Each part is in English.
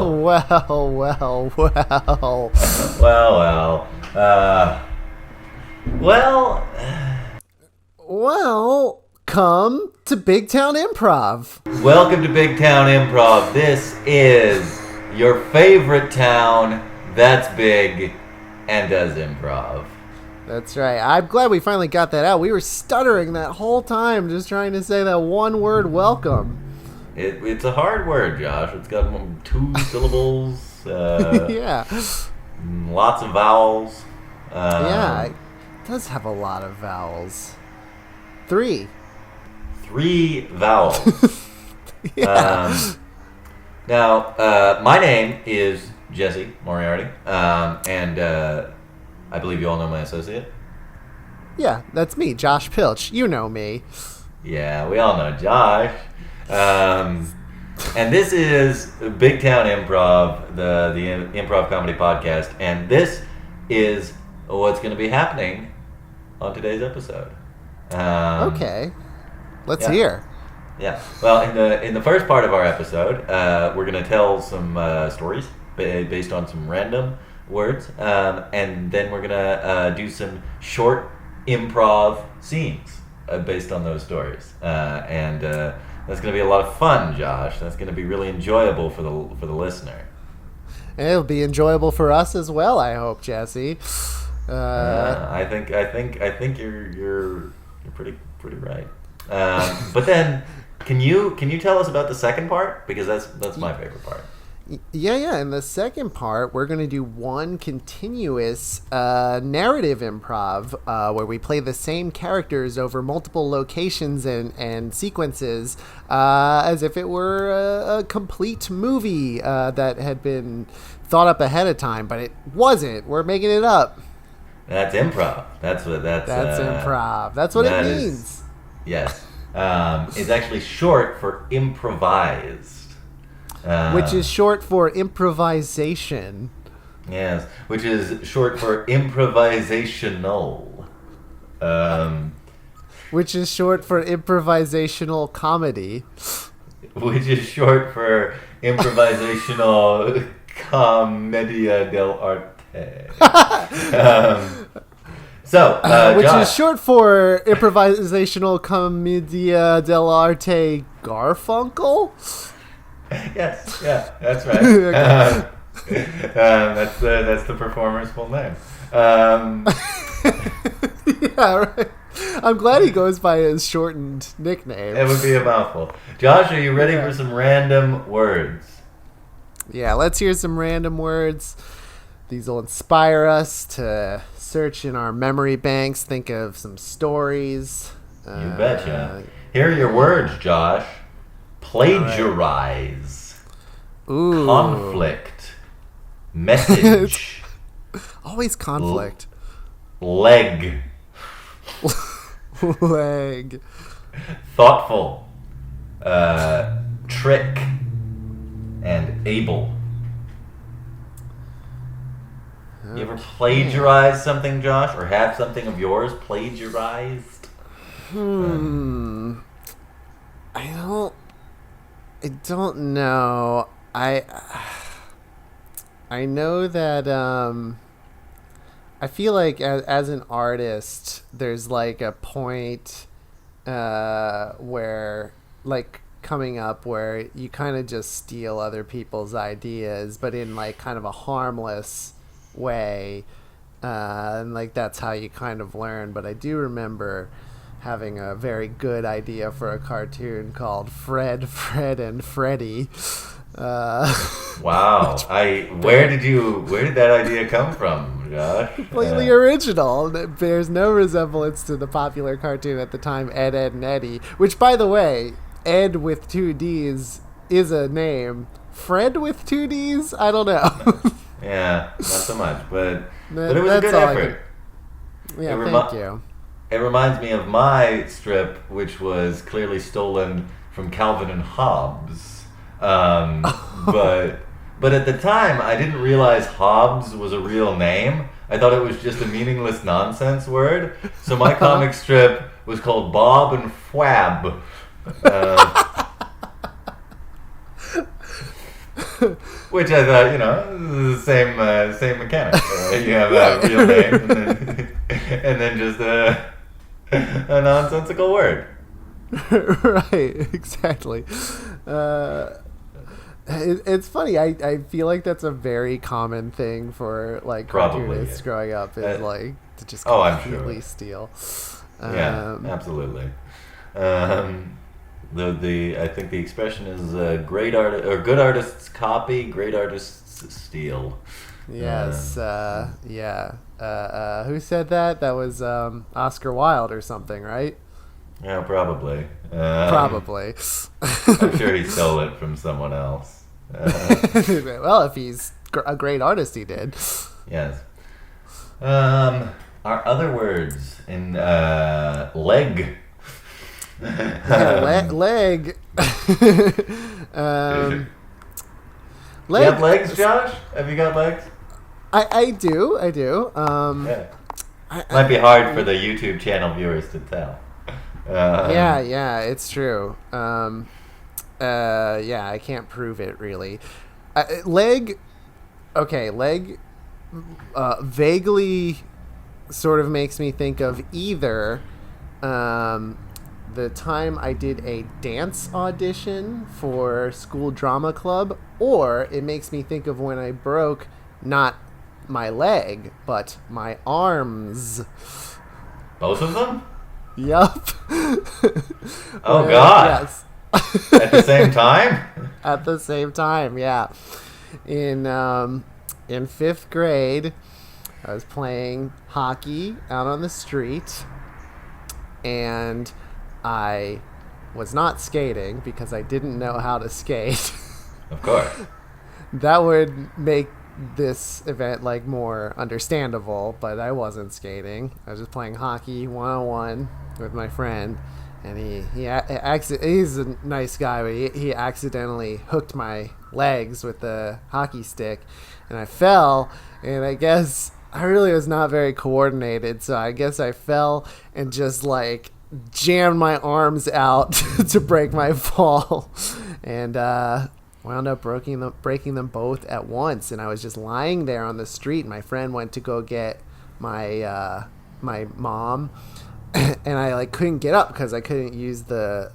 Well. Welcome to Big Town Improv. Welcome to Big Town Improv. This is your favorite town that's big and does improv. That's right. I'm glad we finally got that out. We were stuttering that whole time just trying to say that one word, welcome. It's a hard word, Josh. It's got 2 syllables. Yeah. Lots of vowels. Yeah, it does have a lot of vowels. 3 vowels. Yeah. Now, my name is Jesse Moriarty, and I believe you all know my associate. Yeah, that's me, Josh Pilch. You know me. Yeah, we all know Josh. And this is Big Town Improv, the improv comedy podcast, and this is what's going to be happening on today's episode. Okay, let's hear. Yeah. Well, in the first part of our episode, we're going to tell some stories based on some random words, and then we're going to do some short improv scenes based on those stories, and that's going to be a lot of fun, Josh. That's going to be really enjoyable for the listener. And it'll be enjoyable for us as well, I hope, Jesse. I think you're pretty right. But then, can you tell us about the second part, because that's my favorite part. Yeah. In the second part, we're going to do one continuous narrative improv where we play the same characters over multiple locations and sequences as if it were a complete movie that had been thought up ahead of time, but it wasn't. We're making it up. That's improv. That's improv. That's what it means. Yes. It's actually short for improvised. Which is short for improvisation. Yes, which is short for improvisational. Which is short for improvisational comedy. Which is short for improvisational commedia dell'arte. Which Josh, is short for improvisational commedia dell'arte Garfunkel? Yes, yeah, that's right. That's the performer's full name. Yeah, right. I'm glad he goes by his shortened nickname. It would be a mouthful. Josh, are you ready for some random words? Yeah, let's hear some random words. These will inspire us to search in our memory banks, think of some stories. You betcha. Here are your words, Josh. Plagiarize. Ooh. Conflict. Message. Always conflict. Leg. Leg. Thoughtful. Trick. And able. You ever plagiarize something, Josh? Or have something of yours plagiarized? I don't know. I know that I feel like as an artist, there's like a point where like coming up where you kind of just steal other people's ideas, but in like kind of a harmless way, and like that's how you kind of learn. But I do remember having a very good idea for a cartoon called Fred and Freddy. Wow. Where did that idea come from, Josh? Completely original. It bears no resemblance to the popular cartoon at the time, Ed, and Eddie, which, by the way, Ed with 2 Ds is a name. Fred with 2 Ds? I don't know. Yeah, not so much, but it was a good effort. Yeah, thank you. It reminds me of my strip, which was clearly stolen from Calvin and Hobbes. But at the time, I didn't realize Hobbes was a real name. I thought it was just a meaningless nonsense word. So my comic strip was called Bob and Fwab. Which I thought, is the same mechanic. You have a real name and then just a nonsensical word. Right, exactly. It's funny. I feel like that's a very common thing for like cartoonists growing up is like to just completely steal. Yeah, absolutely. I think the expression is great art or good artists copy, great artists steal. Yes. Who said that? That was Oscar Wilde or something, right? Yeah, probably. Probably. I'm sure he stole it from someone else. Well, if he's a great artist, he did. Yes. Our other words in leg. Leg. Leg. You have legs, Josh? Have you got legs? I do. Yeah. Might be hard for the YouTube channel viewers to tell. Yeah, it's true. I can't prove it really. Leg vaguely sort of makes me think of either the time I did a dance audition for school drama club, or it makes me think of when I broke not my leg, but my arms. Both of them? Yup. Oh, God. Yes. At the same time? At the same time, yeah. In 5th grade, I was playing hockey out on the street, and I was not skating because I didn't know how to skate. Of course. That would make this event like more understandable, but I wasn't skating. I was just playing hockey one-on-one with my friend, and he's a nice guy, but he accidentally hooked my legs with the hockey stick, and I fell, and I guess I really was not very coordinated, so I guess I fell and just like jammed my arms out to break my fall, and wound up breaking them both at once. And I was just lying there on the street. My friend went to go get my my mom, and I like couldn't get up because I couldn't use the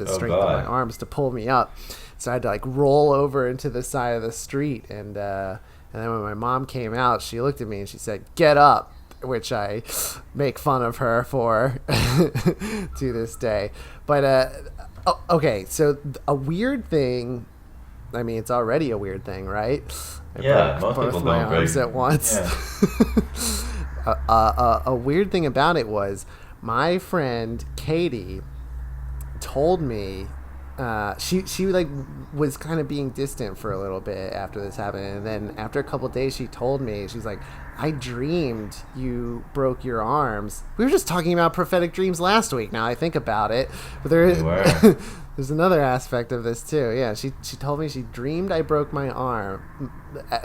strength of my arms to pull me up. So I had to like roll over into the side of the street, and then when my mom came out, she looked at me and she said, "Get up," which I make fun of her for to this day. But okay, so a weird thing. I mean, it's already a weird thing, right? Yeah, most both people my don't arms break. at once. Yeah. A weird thing about it was my friend Katie told me she like was kind of being distant for a little bit after this happened, and then after a couple of days she told me, she's like, "I dreamed you broke your arms." We were just talking about prophetic dreams last week, now I think about it, but there's another aspect of this too. Yeah, she told me she dreamed I broke my arm,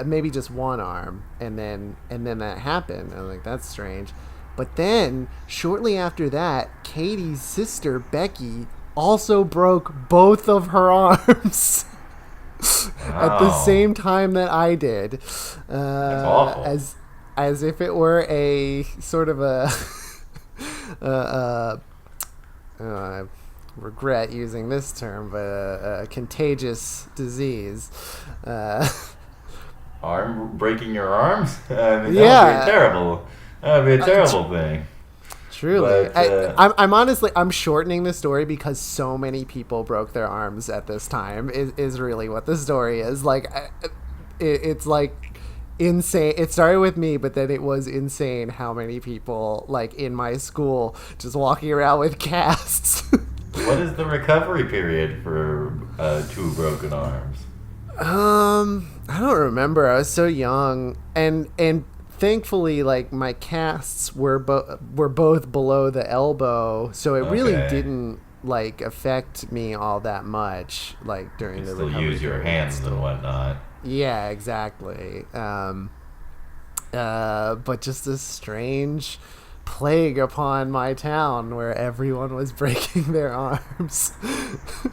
maybe just one arm, and then that happened. I'm like, that's strange. But then shortly after that, Katie's sister Becky also broke both of her arms. Wow. At the same time that I did. That's awful. As if it were a sort of a I regret using this term, but a contagious disease. Arm breaking your arms? I mean, Yeah. That would be a terrible thing. Truly. But, I'm honestly, I'm shortening the story because so many people broke their arms at this time is really what the story is. Like, it's like insane. It started with me, but then it was insane how many people like in my school just walking around with casts. What is the recovery period for 2 broken arms? I don't remember. I was so young, and thankfully, like my casts were both below the elbow, so it really didn't like affect me all that much. Like during You the still recovery use your period. hands and whatnot. Yeah, exactly. But just this strange plague upon my town where everyone was breaking their arms.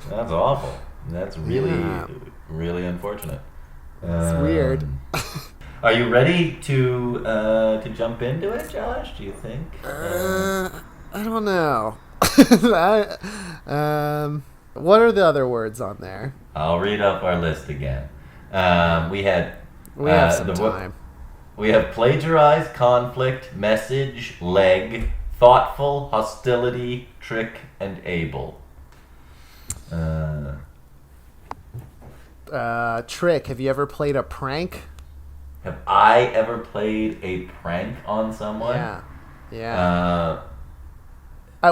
That's awful. That's really, Yeah. really unfortunate. It's weird. Are you ready to jump into it, Josh? Do you think? I don't know. What are the other words on there? I'll read up our list again. We have some time. We have plagiarize, conflict, message, leg, thoughtful, hostility, trick, and able. Trick. Have you ever played a prank? Have I ever played a prank on someone? Yeah.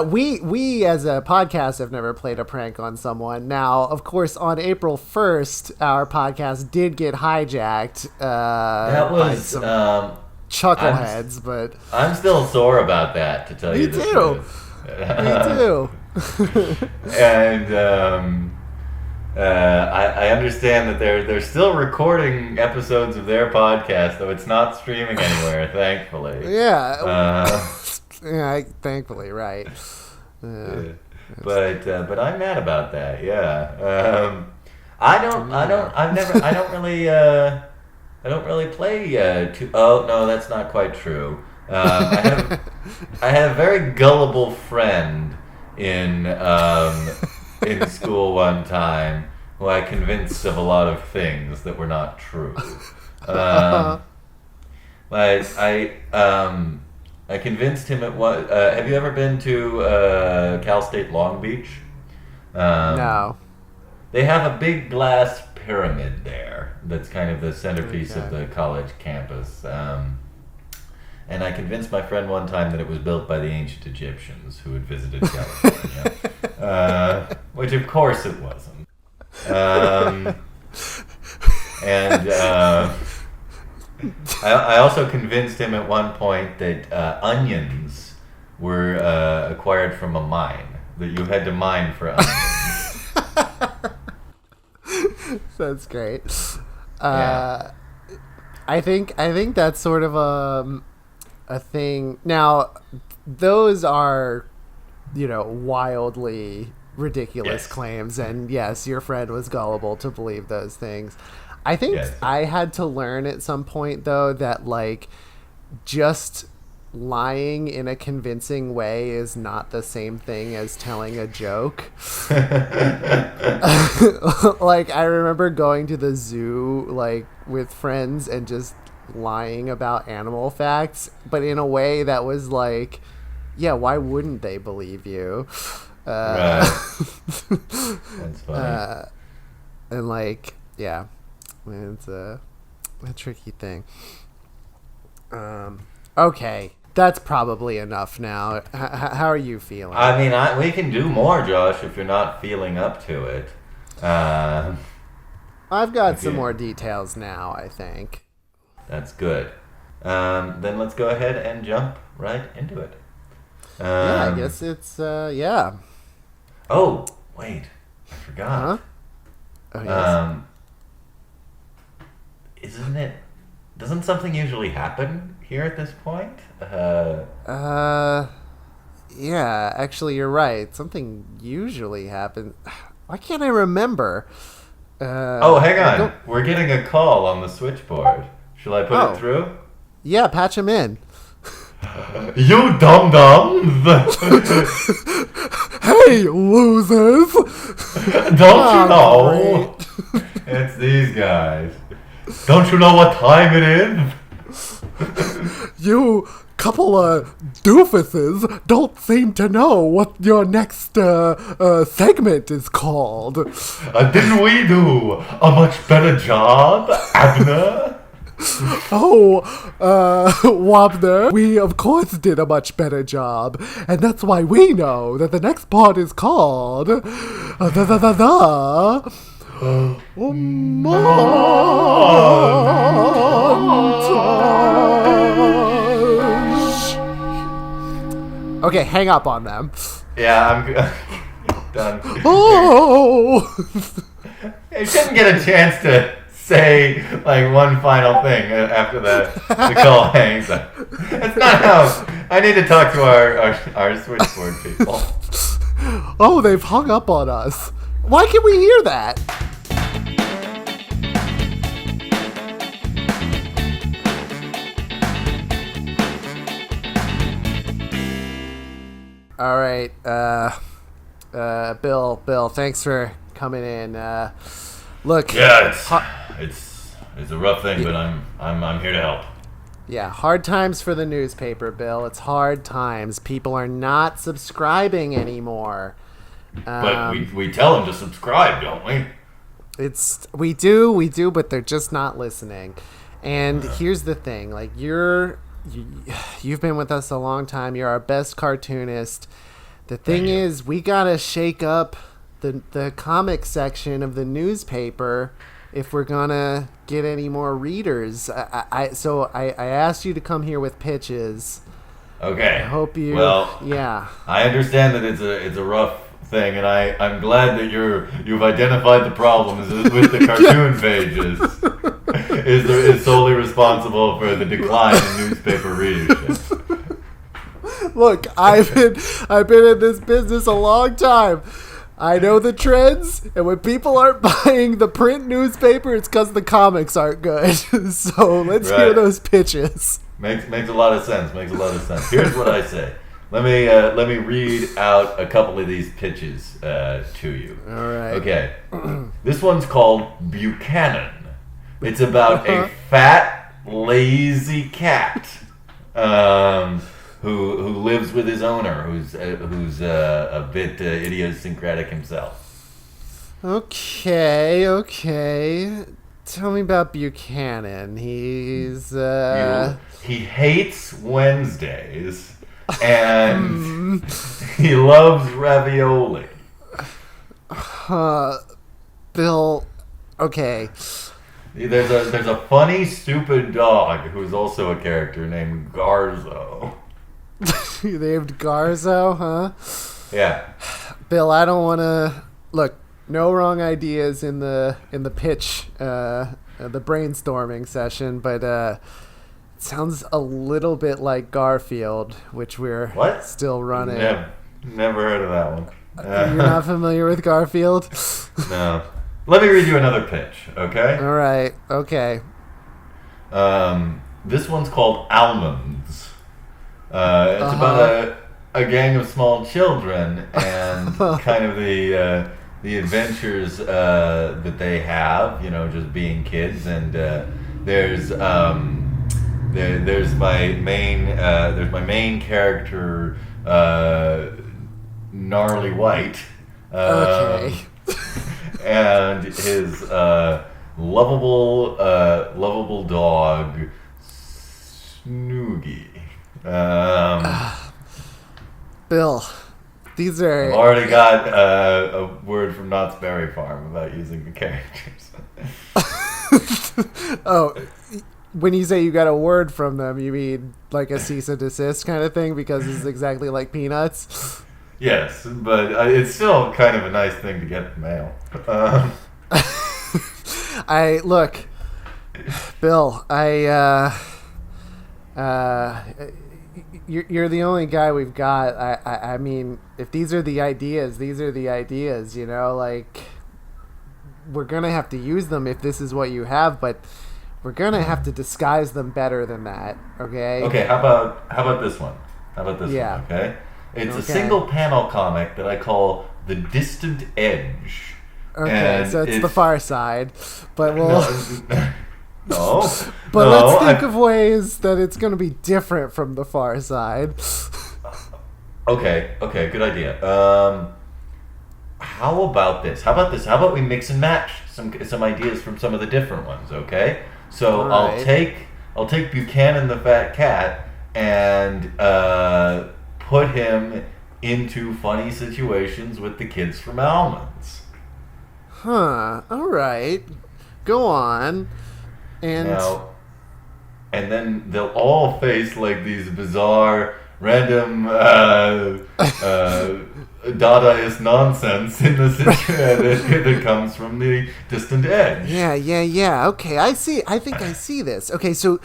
We as a podcast have never played a prank on someone. Now, of course, on April 1st, our podcast did get hijacked. That was chuckleheads, but I'm still sore about that, to tell you the truth. Me too. And I understand that they're still recording episodes of their podcast, though it's not streaming anywhere, thankfully. Yeah. Thankfully, right. But I'm mad about that. Yeah. I don't really play too. Oh no, that's not quite true. I had a very gullible friend in school one time who I convinced of a lot of things that were not true. I convinced him at what? Have you ever been to Cal State Long Beach? No. They have a big glass pyramid there that's kind of the centerpiece of the college campus. And I convinced my friend one time that it was built by the ancient Egyptians who had visited California. Which of course it wasn't. I also convinced him at one point that onions were acquired from a mine, that you had to mine for onions. That's great. Yeah. I think that's sort of a thing. Now, those are, wildly ridiculous claims, and yes, your friend was gullible to believe those things. I think I had to learn at some point, though, that just lying in a convincing way is not the same thing as telling a joke. I remember going to the zoo with friends and just lying about animal facts, but in a way that was why wouldn't they believe you? Right. That's funny. It's a tricky thing. Okay, that's probably enough now. How are you feeling? I mean, we can do more, Josh, if you're not feeling up to it. I've got some more details now, I think. That's good. Then let's go ahead and jump right into it. I guess it's, yeah. Oh, wait. I forgot. Huh? Oh, yes. Doesn't something usually happen here at this point? Yeah, actually you're right. Something usually happens. Why can't I remember? Hang on. We're getting a call on the switchboard. Shall I put it through? Yeah, patch him in. You dum-dums! Hey, losers! Don't you know? It's these guys. Don't you know what time it is? You couple of doofuses don't seem to know what your next segment is called. Didn't we do a much better job, Abner? Wabner, we of course did a much better job, and that's why we know that the next part is called montage. Okay, hang up on them. Yeah, I'm done. You shouldn't get a chance to say one final thing after the call hangs up. That's not how. I need to talk to our switchboard people. Oh, they've hung up on us. Why can't we hear that? All right. Bill, thanks for coming in. Look. Yeah, it's a rough thing, but I'm here to help. Yeah, hard times for the newspaper, Bill. It's hard times. People are not subscribing anymore. But we tell them to subscribe, don't we? We do, but they're just not listening. And here's the thing: like you've been with us a long time. You're our best cartoonist. The thing is, we gotta shake up the comic section of the newspaper if we're gonna get any more readers. So I asked you to come here with pitches. Okay. I hope you. Well, yeah. I understand that it's a rough thing, and I'm glad that you've identified the problem with the cartoon pages. is solely responsible for the decline in newspaper readership. Look, I've been in this business a long time. I know the trends, and when people aren't buying the print newspaper, it's because the comics aren't good. So let's hear those pitches. Makes a lot of sense. Here's what I say. Let me read out a couple of these pitches to you. All right. Okay. This one's called Buchanan. It's about a fat, lazy cat who lives with his owner, who's a bit idiosyncratic himself. Okay. Tell me about Buchanan. He's he hates Wednesdays and he loves ravioli. Bill. Okay. There's a funny, stupid dog who's also a character named Garzo. Named Garzo, huh? Yeah. Bill, I don't want to look. No wrong ideas in the pitch, the brainstorming session, but it sounds a little bit like Garfield, which we're still running. Never heard of that one. You're not familiar with Garfield? No. Let me read you another pitch, okay? All right. Okay. This one's called Almonds. It's about a gang of small children and kind of the adventures that they have, just being kids. And there's my main character, Gnarly White. Okay. And his lovable dog, Snoogie. Bill, these are... I've already got a word from Knott's Berry Farm about using the characters. Oh, when you say you got a word from them, you mean like a cease and desist kind of thing, because it's exactly like Peanuts? Yes, but it's still kind of a nice thing to get in the mail. Look, Bill, you're the only guy we've got. I mean, if these are the ideas, like, we're gonna have to use them if this is what you have, but we're gonna have to disguise them better than that. Okay. Okay. How about this one? One? Okay. It's a single panel comic that I call The Distant Edge. Okay, so it's the Far Side, but we'll... No. But let's think of ways that it's going to be different from the Far Side. Okay, good idea. How about this? How about we mix and match some ideas from some of the different ones, okay? So right. I'll take Buchanan the Fat Cat and put him into funny situations with the kids from Almonds. Huh. All right. Go on. And then they'll all face like these bizarre, random, Dadaist nonsense in the situation that comes from the Distant Edge. Yeah. Okay, I see. I think I see this. Okay, so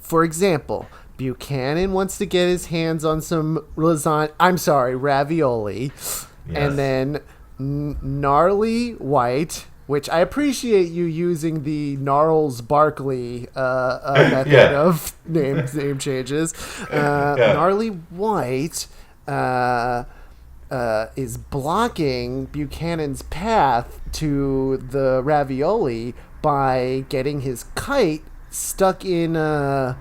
for example, Buchanan wants to get his hands on some ravioli. Yes. And then Gnarly White, which I appreciate you using the Gnarls Barkley method of name changes. Gnarly White is blocking Buchanan's path to the ravioli by getting his kite stuck in a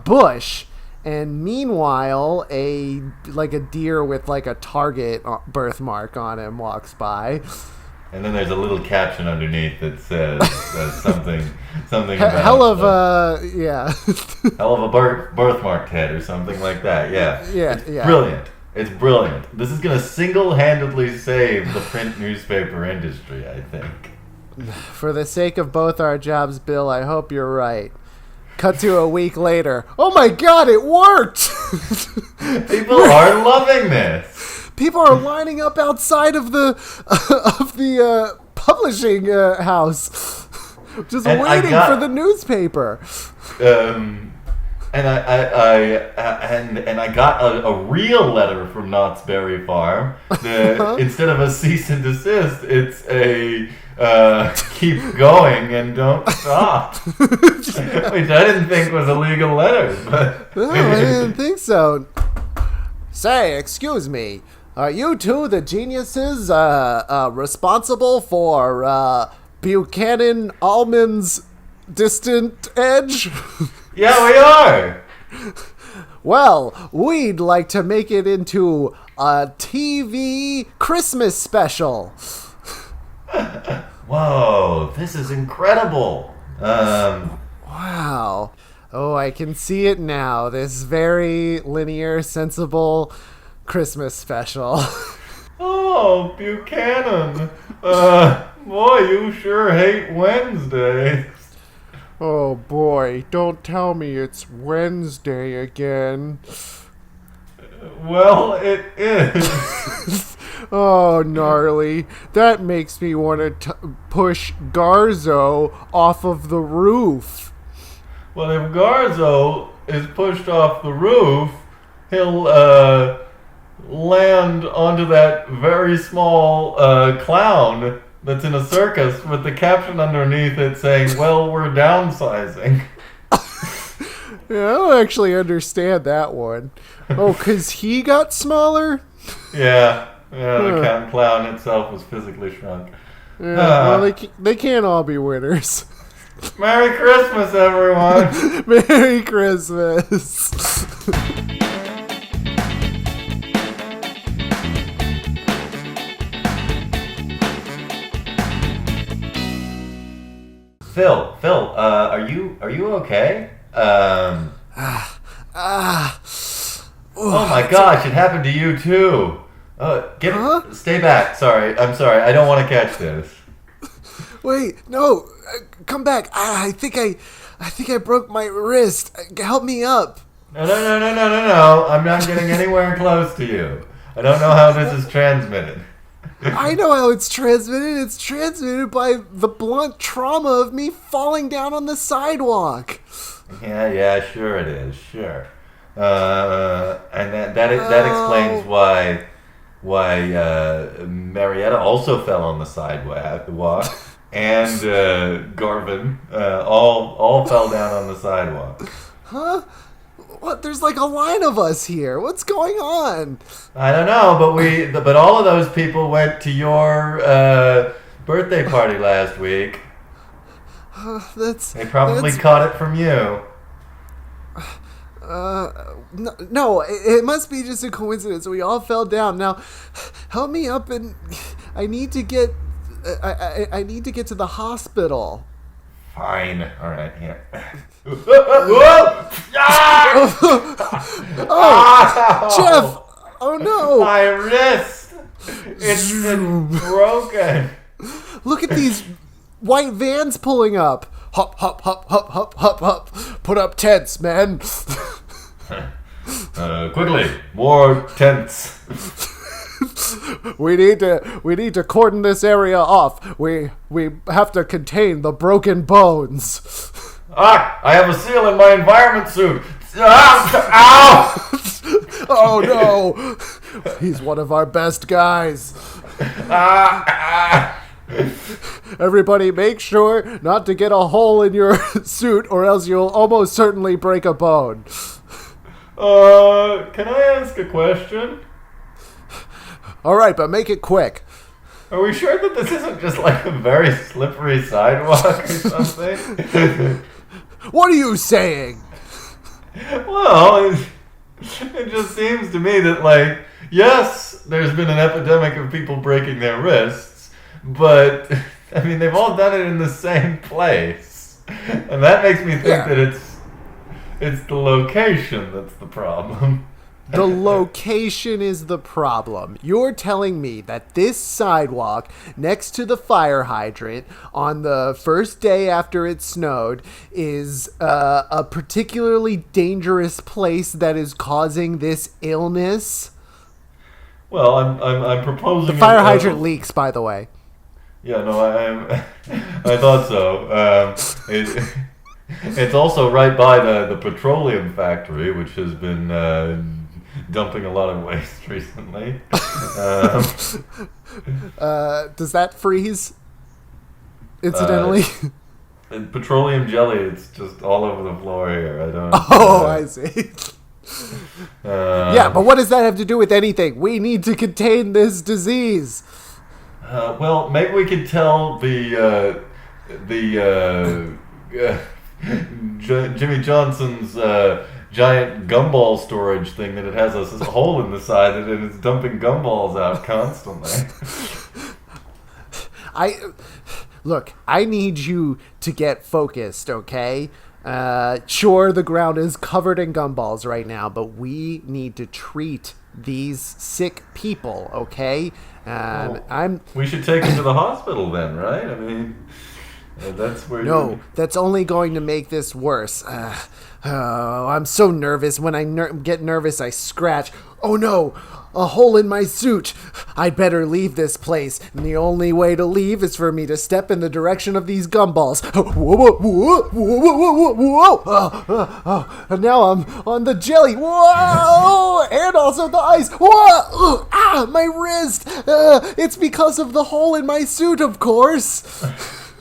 bush. And meanwhile, a deer with like a Target birthmark on him walks by. And then there's a little caption underneath that says something about hell of a birthmark head or something like that. Yeah. Yeah. Brilliant. It's brilliant. This is going to single-handedly save the print newspaper industry, I think. For the sake of both our jobs, Bill, I hope you're right. Cut to a week later. Oh my God, it worked! People are loving this. People are lining up outside of the publishing house, just waiting for the newspaper. And I got a real letter from Knott's Berry Farm. Instead of a cease and desist, it's a keep going and don't stop. Which I didn't think was a legal letter. But no, I didn't think so. Say, excuse me. Are you two the geniuses responsible for Buchanan Almond's distant edge? Yeah, we are. Well, we'd like to make it into a TV Christmas special. Whoa, this is incredible. Wow. Oh, I can see it now. This very linear, sensible Christmas special. Oh, Buchanan. Boy, you sure hate Wednesday. Oh boy, don't tell me it's Wednesday again. Well, it is. Oh, gnarly. That makes me want to push Garzo off of the roof. Well, if Garzo is pushed off the roof, he'll land onto that very small clown that's in a circus with the caption underneath it saying, well, we're downsizing. Yeah, I don't actually understand that one. Oh, because he got smaller? Yeah, the clown itself was physically shrunk. Yeah, well, they can't all be winners. Merry Christmas, everyone! Merry Christmas! Phil, are you okay? Oh my gosh, it happened to you too. Stay back. I'm sorry. I don't want to catch this. Wait, no, come back. I think I broke my wrist. Help me up. No. I'm not getting anywhere close to you. I don't know how this is transmitted. I know how it's transmitted. It's transmitted by the blunt trauma of me falling down on the sidewalk. Yeah, sure it is, sure. And that explains why Marietta also fell on the sidewalk, and Garvin all fell down on the sidewalk. Huh? What? There's like a line of us here. What's going on? I don't know, but all of those people went to your birthday party last week. They probably caught it from you. No, it must be just a coincidence. We all fell down. Now, help me up, and I need to get to the hospital. Fine. All right, here. Jeff! Oh no! My wrist! It's broken. Look at these white vans pulling up. Hop, hop, hop, hop, hop, hop, hop. Put up tents, man. Quickly, more tents. We need to cordon this area off. We have to contain the broken bones. I have a seal in my environment suit. Ow! Oh no! He's one of our best guys. Everybody make sure not to get a hole in your suit or else you'll almost certainly break a bone. Can I ask a question? All right, but make it quick. Are we sure that this isn't just like a very slippery sidewalk or something? What are you saying? Well, it just seems to me that, like, yes, there's been an epidemic of people breaking their wrists, but, I mean, they've all done it in the same place. And that makes me think that it's the location that's the problem. The location is the problem. You're telling me that this sidewalk next to the fire hydrant on the first day after it snowed is a particularly dangerous place that is causing this illness? Well, I'm proposing... The fire hydrant leaks, by the way. Yeah, no, I thought so. It's also right by the petroleum factory, which has been dumping a lot of waste recently. Does that freeze? Incidentally? Petroleum jelly, it's just all over the floor here. I don't... I see. Yeah, but what does that have to do with anything? We need to contain this disease. Well, maybe we could tell the Jimmy Johnson's giant gumball storage thing that it has a hole in the side and it's dumping gumballs out constantly. Look, I need you to get focused, okay? Sure, the ground is covered in gumballs right now, but we need to treat these sick people, okay? We should take them to the hospital then, right? I mean, that's where... No, that's only going to make this worse. I'm so nervous. When I get nervous, I scratch. Oh no, a hole in my suit. I'd better leave this place. And the only way to leave is for me to step in the direction of these gumballs. Whoa. And now I'm on the jelly. Whoa! And also the ice. Whoa! My wrist. It's because of the hole in my suit, of course.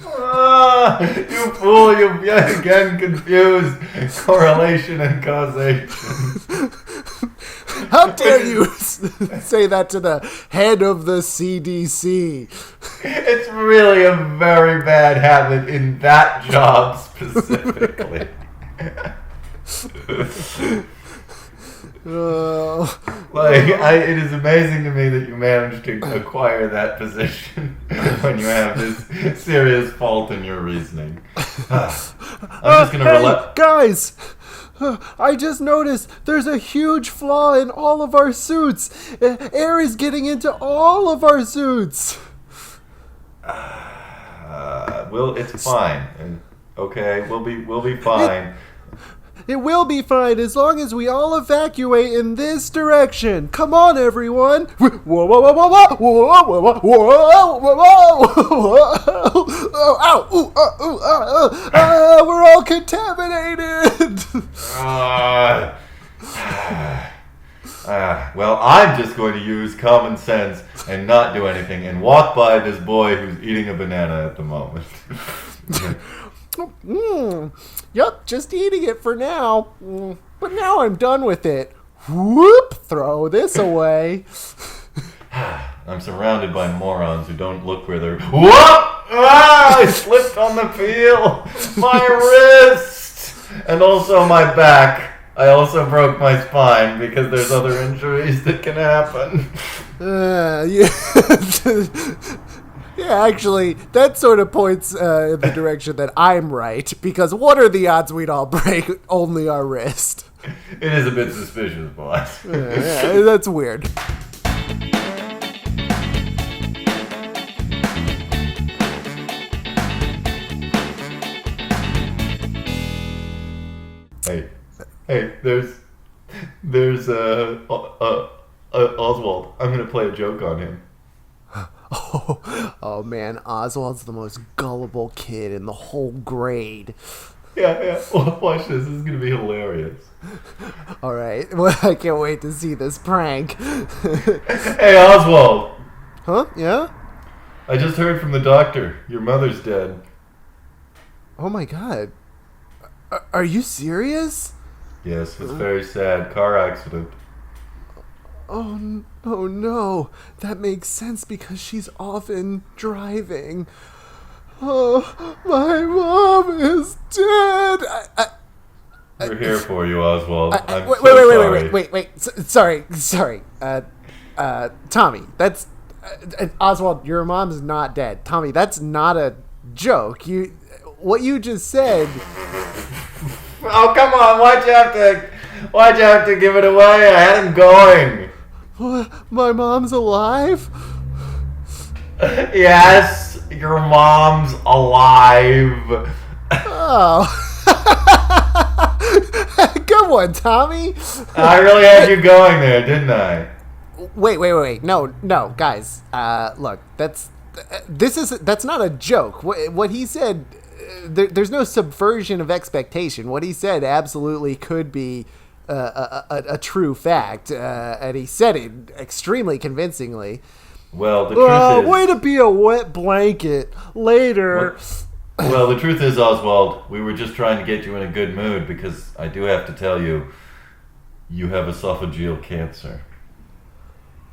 You fool, you've yet again confused correlation and causation. How dare you say that to the head of the CDC? It's really a very bad habit in that job specifically. It is amazing to me that you managed to acquire that position when you have this serious fault in your reasoning. I'm just going to guys! I just noticed there's a huge flaw in all of our suits. Air is getting into all of our suits. Well, it's fine. Okay, we'll be fine. It will be fine as long as we all evacuate in this direction. Come on, everyone! Whoa, whoa, whoa, whoa, whoa, whoa, whoa, whoa, whoa, whoa! Ow! We're all contaminated. Well, I'm just going to use common sense and not do anything and walk by this boy who's eating a banana at the moment. Yep, just eating it for now. But now I'm done with it. Whoop! Throw this away. I'm surrounded by morons who don't look where they're... Whoop! I slipped on the peel! My wrist! And also my back. I also broke my spine because there's other injuries that can happen. Yeah, actually, that sort of points in the direction that I'm right, because what are the odds we'd all break only our wrist? It is a bit suspicious, boss. Yeah, that's weird. Hey, there's Oswald. I'm gonna play a joke on him. Oh man, Oswald's the most gullible kid in the whole grade. Yeah. Well, watch this. This is gonna be hilarious. All right. Well, I can't wait to see this prank. Hey, Oswald. Huh? Yeah? I just heard from the doctor. Your mother's dead. Oh my god. Are you serious? Yes, it's very sad. Car accident. Oh no, that makes sense because she's often driving. Oh, my mom is dead. We're here for you, Oswald. I'm wait, so sorry. wait. Sorry. Tommy, that's Oswald. Your mom's not dead. Tommy, that's not a joke. What you just said. Oh, come on! Why'd you have to give it away? I had him going. My mom's alive? Yes, your mom's alive. Oh. Good one, Tommy. I really had you going there, didn't I? Wait. No, guys. Look, that's not a joke. What he said, there's no subversion of expectation. What he said absolutely could be a true fact, and he said it extremely convincingly. Well, the truth is... Way to be a wet blanket. Later. Well, the truth is, Oswald, we were just trying to get you in a good mood because I do have to tell you, you have esophageal cancer.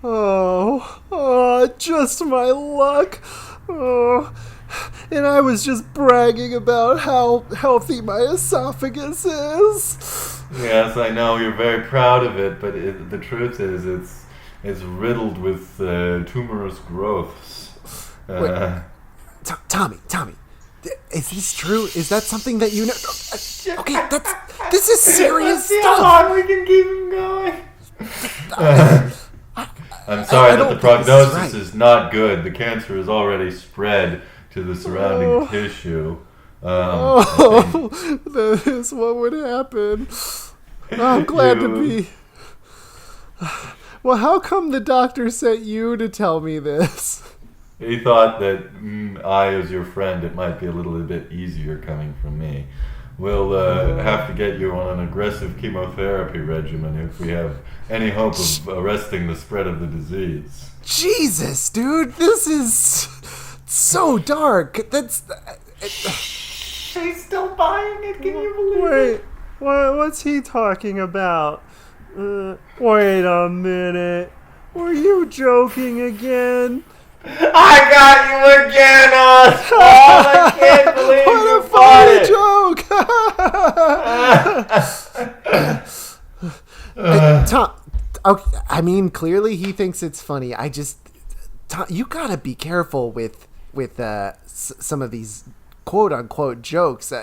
Oh, just my luck. Oh, and I was just bragging about how healthy my esophagus is. Yes, I know you're very proud of it, but the truth is, it's riddled with tumorous growths. Wait, Tommy, is this true? Is that something that you know? Okay, this is serious stuff. Come on, we can keep him going. I'm sorry that the prognosis is not good. The cancer has already spread to the surrounding tissue. That is what would happen. I'm glad to be. Well, how come the doctor sent you to tell me this? He thought that I, as your friend, it might be a little bit easier coming from me. We'll have to get you on an aggressive chemotherapy regimen if we have any hope of arresting the spread of the disease. Jesus, dude, this is so dark. She's still buying it, can you believe it? Wait, what's he talking about? Wait a minute. Were you joking again? I got you again, Oswald! I can't believe what you a funny joke! Tom, okay, I mean, clearly he thinks it's funny. Tom, you gotta be careful with some of these quote unquote jokes.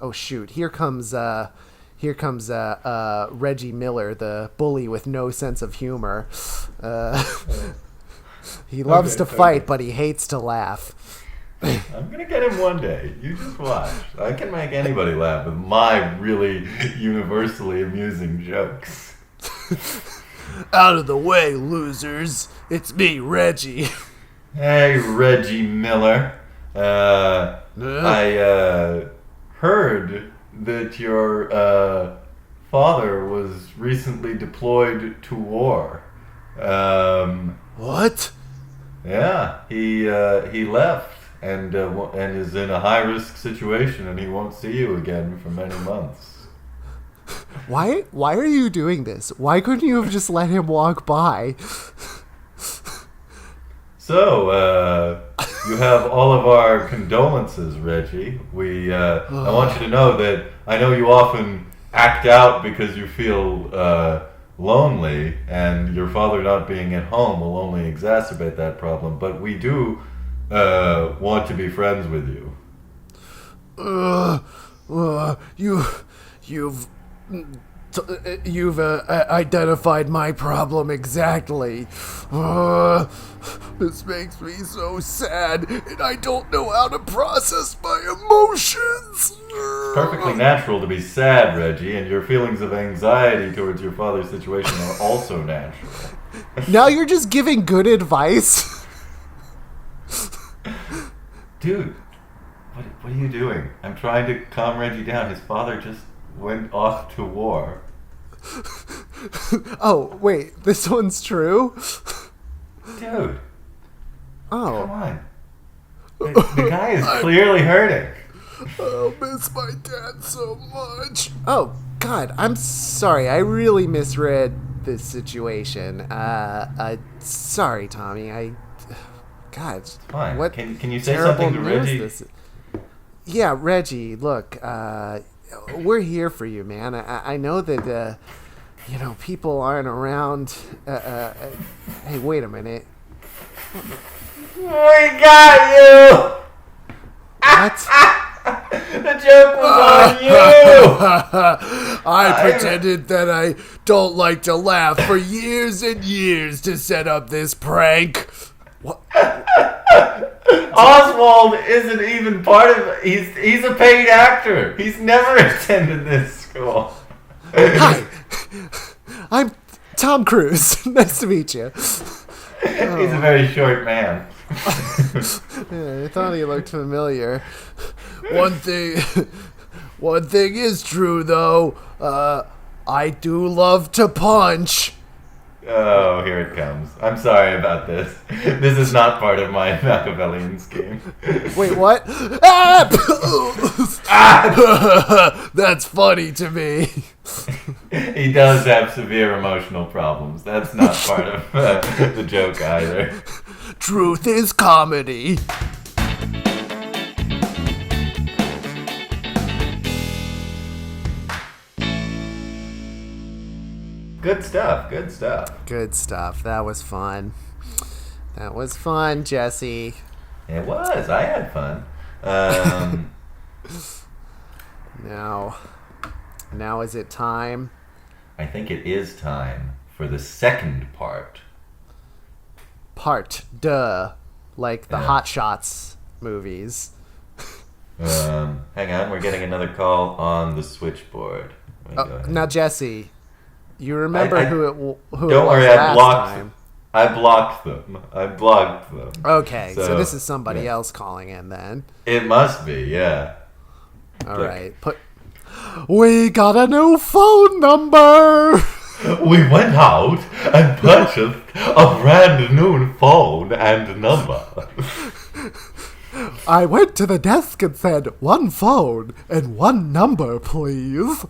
Oh shoot! Here comes Reggie Miller, the bully with no sense of humor. He loves to fight, but he hates to laugh. I'm gonna get him one day. You just watch. I can make anybody laugh with my really universally amusing jokes. Out of the way, losers. It's me, Reggie. Hey, Reggie Miller. I heard that your father was recently deployed to war. What? Yeah, he left and is in a high-risk situation, and he won't see you again for many months. Why are you doing this? Why couldn't you have just let him walk by? So, you have all of our condolences, Reggie. I want you to know that I know you often act out because you feel lonely, and your father not being at home will only exacerbate that problem, but we do want to be friends with you. You've identified my problem exactly. This makes me so sad, and I don't know how to process my emotions. Perfectly natural to be sad, Reggie, and your feelings of anxiety towards your father's situation are also natural. Now you're just giving good advice? Dude, what are you doing? I'm trying to calm Reggie down. His father just went off to war. Oh, wait, this one's true? Dude. Oh. Come on. The guy is clearly hurting. I'll miss my dad so much. Oh, God, I'm sorry. I really misread this situation. Sorry, Tommy. God, Fine. what Can you say terrible something to news Reggie? this is. Yeah, Reggie, look, we're here for you, man. I know that, people aren't around. Hey, wait a minute. We got you! What? The joke was on you! I pretended that I don't like to laugh for years and years to set up this prank. What? Oswald isn't even part of it. He's a paid actor. He's never attended this school. Hi, I'm Tom Cruise. Nice to meet you. He's a very short man. Yeah, I thought he looked familiar. One thing is true though. I do love to punch. Oh, here it comes. I'm sorry about this. This is not part of my Machiavellian scheme. Wait, what? That's funny to me. He does have severe emotional problems. That's not part of the joke either. Truth is comedy. Good stuff. Good stuff. Good stuff. That was fun. That was fun, Jesse. It was. I had fun. Now is it time? I think it is time for the second part. Like the Yeah. Hot Shots movies. Hang on. We're getting another call on the switchboard. Let me go ahead. Now, Jesse, you remember who it Don't was worry, I last blocked time. I blocked them. I blocked them. Okay, so So, this is somebody yeah. else calling in then. It must be, yeah. All Look. right. We got a new phone number. We went out and purchased a brand new phone and number. I went to the desk and said, 1 phone and 1 number, please.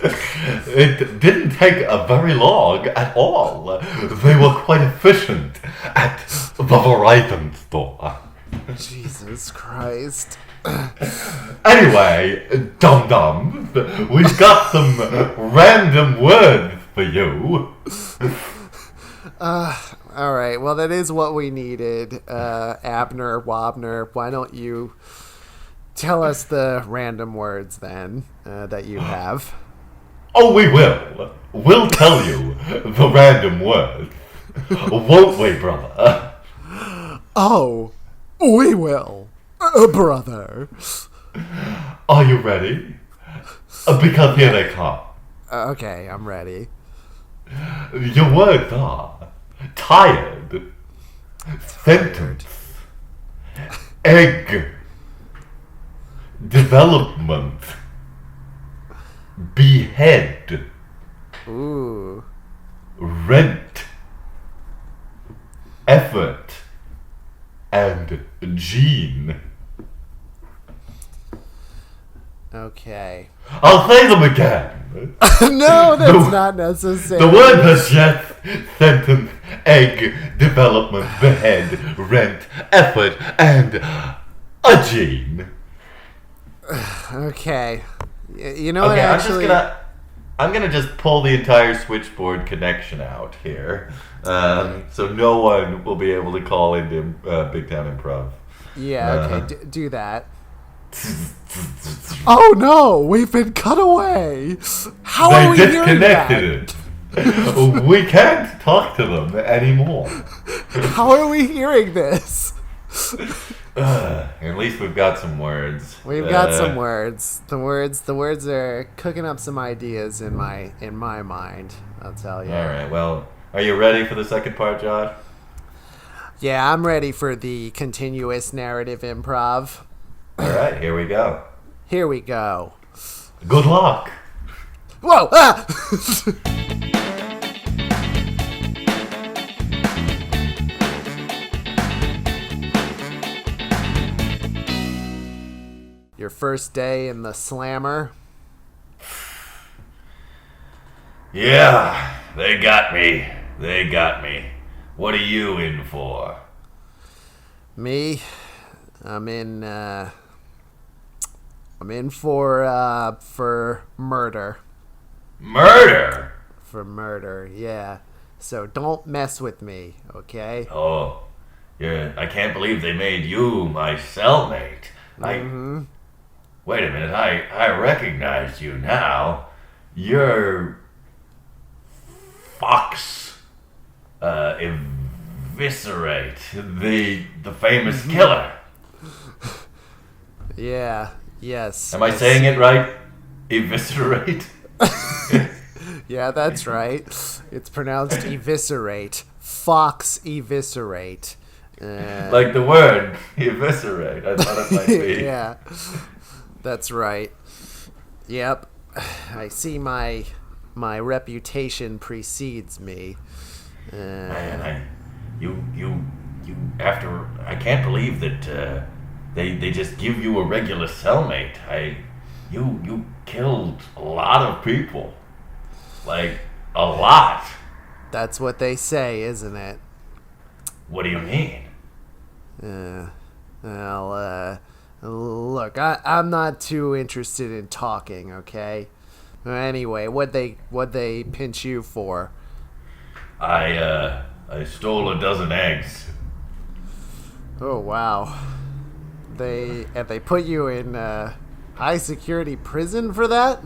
It didn't take very long at all. They were quite efficient at the Verizon store. Jesus Christ. Anyway, dum-dums, we've got some random words for you. All right. Well, that is what we needed. Abner, Wabner, why don't you tell us the random words then that you have? Oh, we will. We'll tell you the random words. Won't we, brother? Oh, we will, brother. Are you ready? Because here they come. Okay, I'm ready. Your words are tired, sentence, egg, development, behead, Ooh. rent, effort, and gene. Okay. I'll say them again. No, that's not necessary. The words are just sentence, egg, development, behead, rent, effort, and a gene. Okay. You know what? Okay, Actually, I'm gonna just pull the entire switchboard connection out here, so no one will be able to call into Big Town Improv. yeah. Okay, do that. Oh no, we've been cut away. How are we They hearing that? disconnected it. We can't talk to them anymore. How are we hearing this? At least we've got some words. We've got some words. The words are cooking up some ideas in my mind. I'll tell you. All right. Well, are you ready for the second part, Josh? Yeah, I'm ready for the continuous narrative improv. All right. Here we go. Here we go. Good luck. Whoa! Ah! Your first day in the slammer. Yeah, they got me. They got me. What are you in for? Me? I'm in for murder. Murder? For murder, yeah. So don't mess with me, okay? Oh, yeah. I can't believe they made you my cellmate. Wait a minute. I recognize you now. You're Fox Eviscerate, the famous killer. Yeah, yes. Am I saying it right? Eviscerate? Yeah, that's right. It's pronounced eviscerate. Fox Eviscerate. Like the word, eviscerate. I thought it might be. Yeah, that's right. Yep. I see my reputation precedes me. Man, after, I can't believe that they just give you a regular cellmate. You killed a lot of people. Like, a lot. That's what they say, isn't it? What do you mean? Well, look, I'm not too interested in talking, okay? Anyway, what'd they pinch you for? I stole a dozen eggs. Oh, wow. They put you in high security prison for that?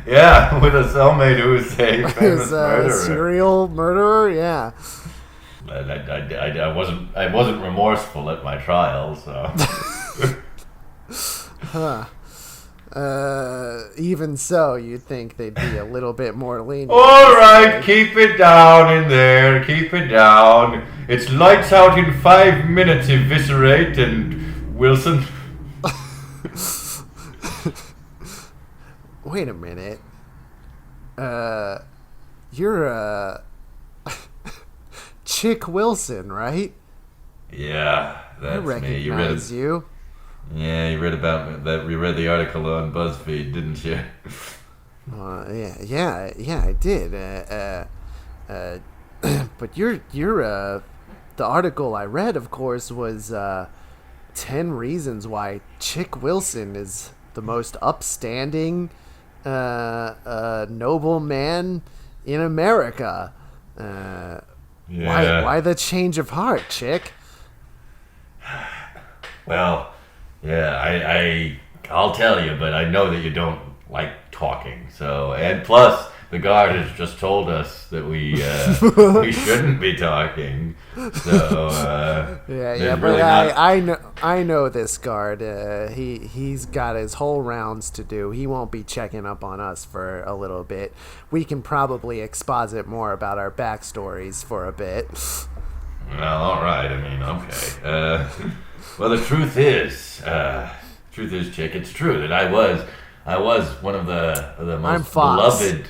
Yeah, with a cellmate who was a famous murderer. Serial murderer, yeah. I wasn't remorseful at my trial, so. Huh. Even so, you'd think they'd be a little bit more lenient. All right, keep it down in there. Keep it down. It's lights out in 5 minutes, Eviscerate and Wilson. Wait a minute. You're Chick Wilson, right? Yeah, that's I recognize me. you. Yeah, you read about that. You read the article on BuzzFeed, didn't you? Yeah, I did. But you're the article I read, of course, was 10 reasons why Chick Wilson is the most upstanding, noble man in America. Yeah. Why the change of heart, Chick? Well, yeah, I'll tell you, but I know that you don't like talking. So, and plus, the guard has just told us that we shouldn't be talking. So, yeah, but really I know this guard. He's got his whole rounds to do. He won't be checking up on us for a little bit. We can probably exposit more about our backstories for a bit. Well, all right. I mean, okay. Well, the truth is, Chick, it's true that I was one of the most beloved.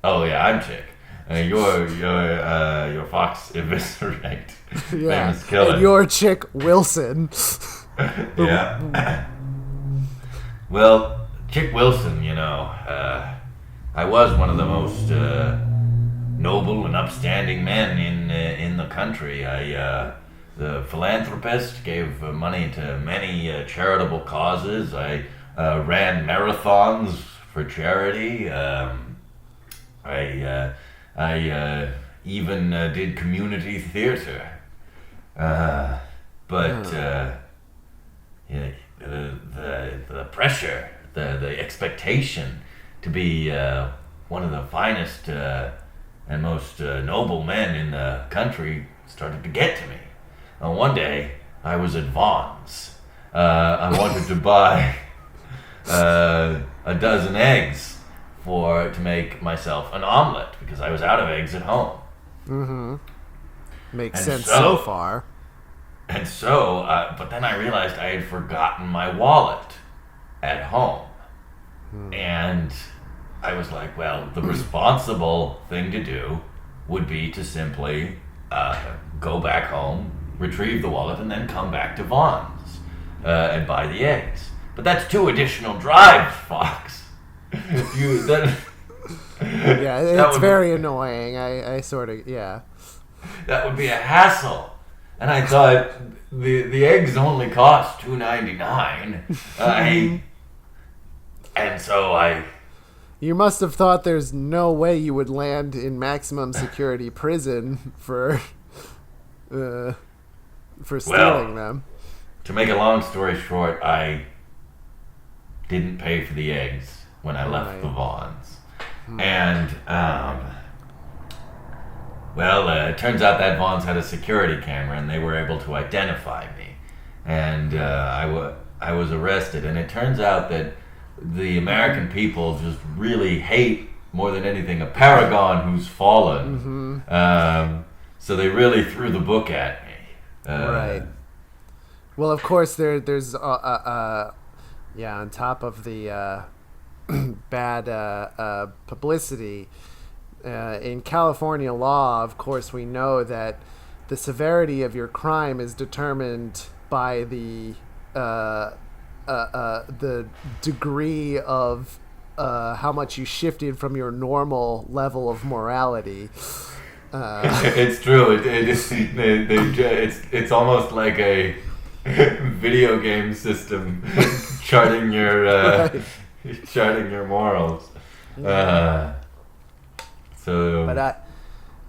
Oh yeah, I'm Chick. You're Fox Eviscerate, famous killer. And you're Chick Wilson. Yeah. Well, Chick Wilson, I was one of the most noble and upstanding men in the country. The philanthropist, gave money to many charitable causes. I ran marathons for charity. I even did community theater. But the pressure, the expectation to be one of the finest and most noble men in the country started to get to me. One day, I was at Vaughn's. I wanted to buy a dozen eggs to make myself an omelet because I was out of eggs at home. Mm-hmm. Makes sense so far. And so, but then I realized I had forgotten my wallet at home. And I was like, well, the responsible thing to do would be to simply go back home, retrieve the wallet, and then come back to Vaughn's and buy the eggs. But that's 2 additional drives, Fox. Yeah, it's very annoying. I sort of, yeah. That would be a hassle. And I thought the eggs only cost $2.99. And so I. You must have thought there's no way you would land in maximum security prison for stealing them. To make a long story short, I didn't pay for the eggs when I left the Vaughns. And, it turns out that Vaughn's had a security camera, and they were able to identify me. And I was arrested. And it turns out that the American people just really hate, more than anything, a paragon who's fallen. So they really threw the book at me. Right. Well, of course, there's on top of the bad publicity, in California law, of course, we know that the severity of your crime is determined by the degree of how much you shifted from your normal level of morality. It's true. It's almost like a video game system charting your morals. But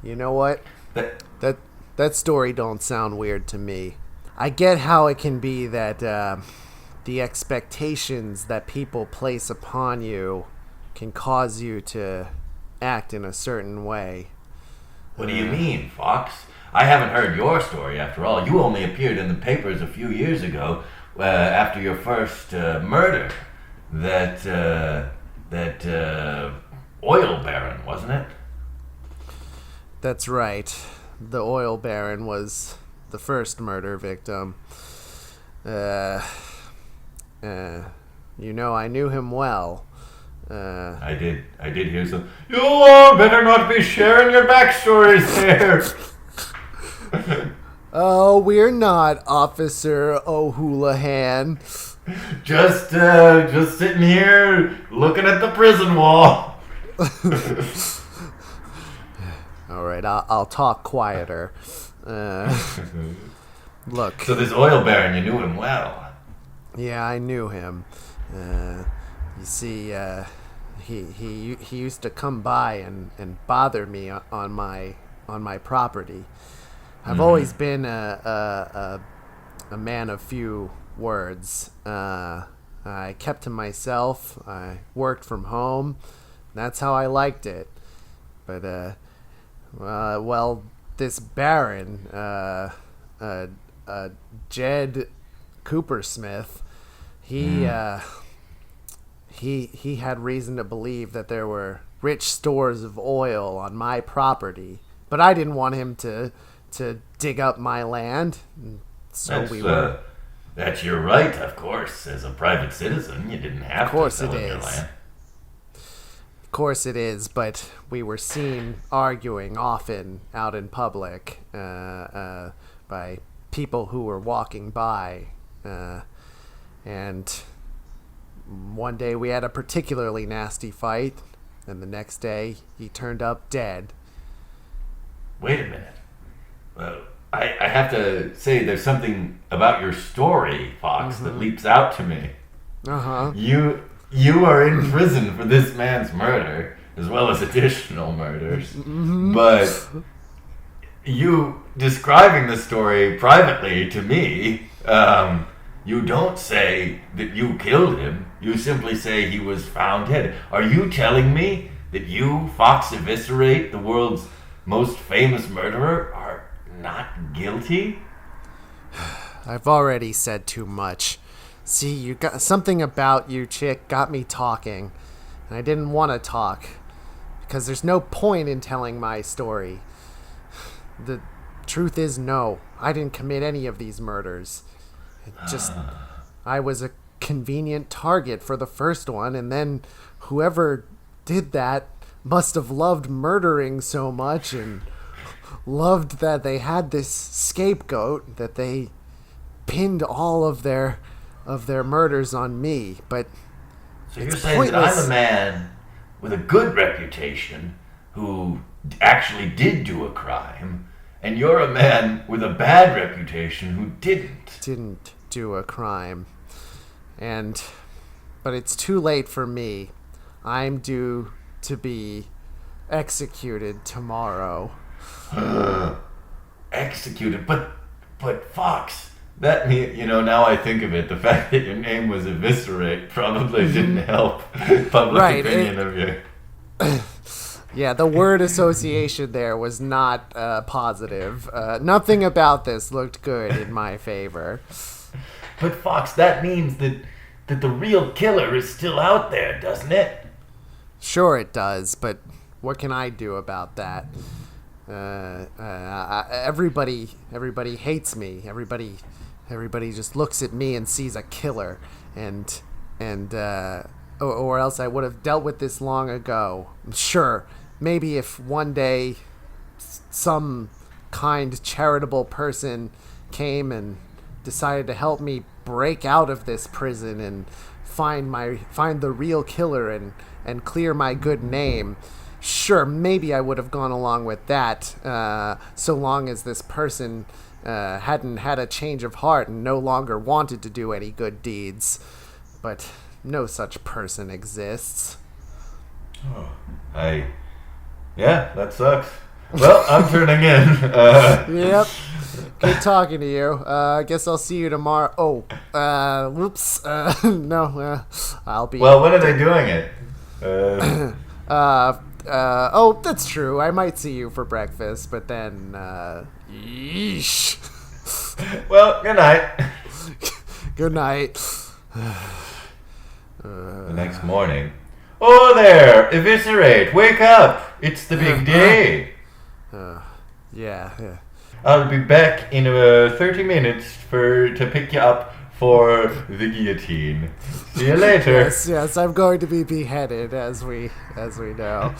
you know what? That story don't sound weird to me. I get how it can be that the expectations that people place upon you can cause you to act in a certain way. What do you mean, Fox? I haven't heard your story, after all. You only appeared in the papers a few years ago after your first murder. That oil baron, wasn't it? That's right. The oil baron was the first murder victim. I knew him well. I did hear some. You better not be sharing your backstories there. Oh, we're not, Officer O'Houlihan. Just sitting here looking at the prison wall. All right, I'll talk quieter. Look. So this oil baron, you knew him well. Yeah, I knew him. You see, he used to come by and bother me on my property. I've always been a man of few words. I kept to myself. I worked from home. That's how I liked it. But this Baron, Jed Coopersmith, he had reason to believe that there were rich stores of oil on my property, but I didn't want him to dig up my land. So that's your right, of course. As a private citizen, you didn't have to sell your land. Of course it is, but we were seen arguing often out in public by people who were walking by, and one day we had a particularly nasty fight, and the next day he turned up dead. Wait a minute. Well, I have to say there's something about your story, Fox, that leaps out to me. You are in prison for this man's murder, as well as additional murders. But you describing the story privately to me, you don't say that you killed him. You simply say he was found dead. Are you telling me that you, Fox Eviscerate, the world's most famous murderer, are not guilty? I've already said too much. See, you got something about you, chick, got me talking, and I didn't want to talk because there's no point in telling my story. The truth is, no, I didn't commit any of these murders. I was a convenient target for the first one, and then whoever did that must have loved murdering so much and loved that they had this scapegoat that they pinned all of their murders on me. But so you're saying that I'm a man with a good reputation who actually did do a crime, and you're a man with a bad reputation who didn't. Didn't do a crime. But it's too late for me. I'm due to be executed tomorrow. Executed? But Fox, that means, now I think of it, the fact that your name was Eviscerate probably didn't help public opinion of you. Yeah, the word association there was not positive. Nothing about this looked good in my favor. But Fox, that means that the real killer is still out there, doesn't it? Sure it does, but what can I do about that? Everybody hates me. Everybody just looks at me and sees a killer, or else I would have dealt with this long ago. Sure, maybe if one day some kind, charitable person came and decided to help me break out of this prison and find the real killer and clear my good name. Sure, maybe I would have gone along with that, so long as this person hadn't had a change of heart and no longer wanted to do any good deeds. But no such person exists. Oh, yeah, that sucks. Well, I'm turning in. Yep. Good talking to you. I guess I'll see you tomorrow. Oh, whoops. No, I'll be... Well, when are they doing it? Oh, that's true. I might see you for breakfast, but then, yeesh. Well, good night. Good night. The next morning. Oh there, Eviscerate, wake up. It's the big day. Yeah. I'll be back in 30 minutes to pick you up for the guillotine. See you later. Yes, I'm going to be beheaded, as we know.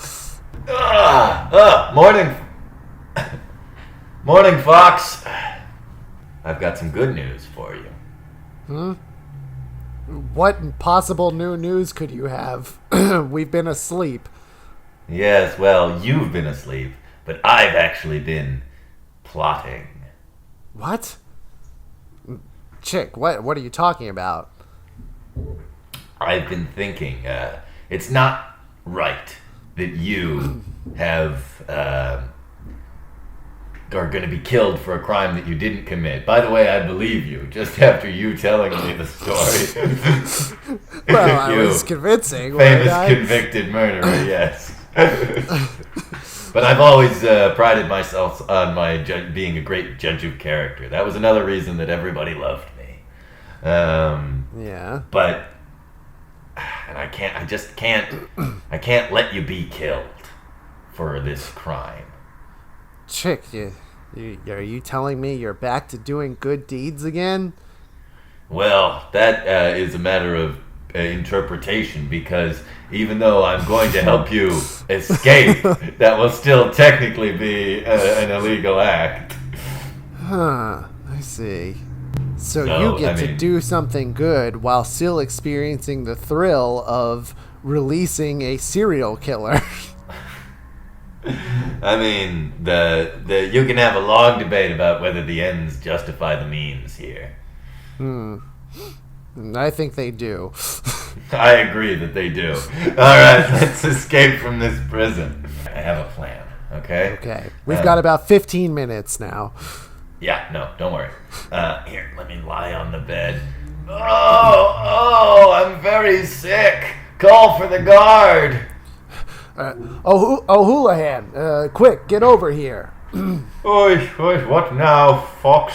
Morning. Morning, Fox. I've got some good news for you. What possible new news could you have? We've been asleep. Yes, well, you've been asleep, but I've actually been plotting. What? Chick, what are you talking about? I've been thinking, it's not right that you are going to be killed for a crime that you didn't commit. By the way, I believe you, just after you telling me the story. Well, I was convincing. Famous convicted murderer, yes. But I've always prided myself on being a great judge of character. That was another reason that everybody loved me. Yeah. But, and I can't let you be killed for this crime. Chick, are you telling me you're back to doing good deeds again? Well, that is a matter of interpretation, because even though I'm going to help you escape, that will still technically be an illegal act. Huh, I see. So you get to do something good while still experiencing the thrill of releasing a serial killer. I mean, you can have a long debate about whether the ends justify the means here. I think they do. I agree that they do. Alright, let's escape from this prison. I have a plan, okay? Okay. We've got about 15 minutes now. Yeah, no, don't worry. Here, let me lie on the bed. Oh, I'm very sick. Call for the guard. Houlihan, quick, get over here. Oi, what now, Fox?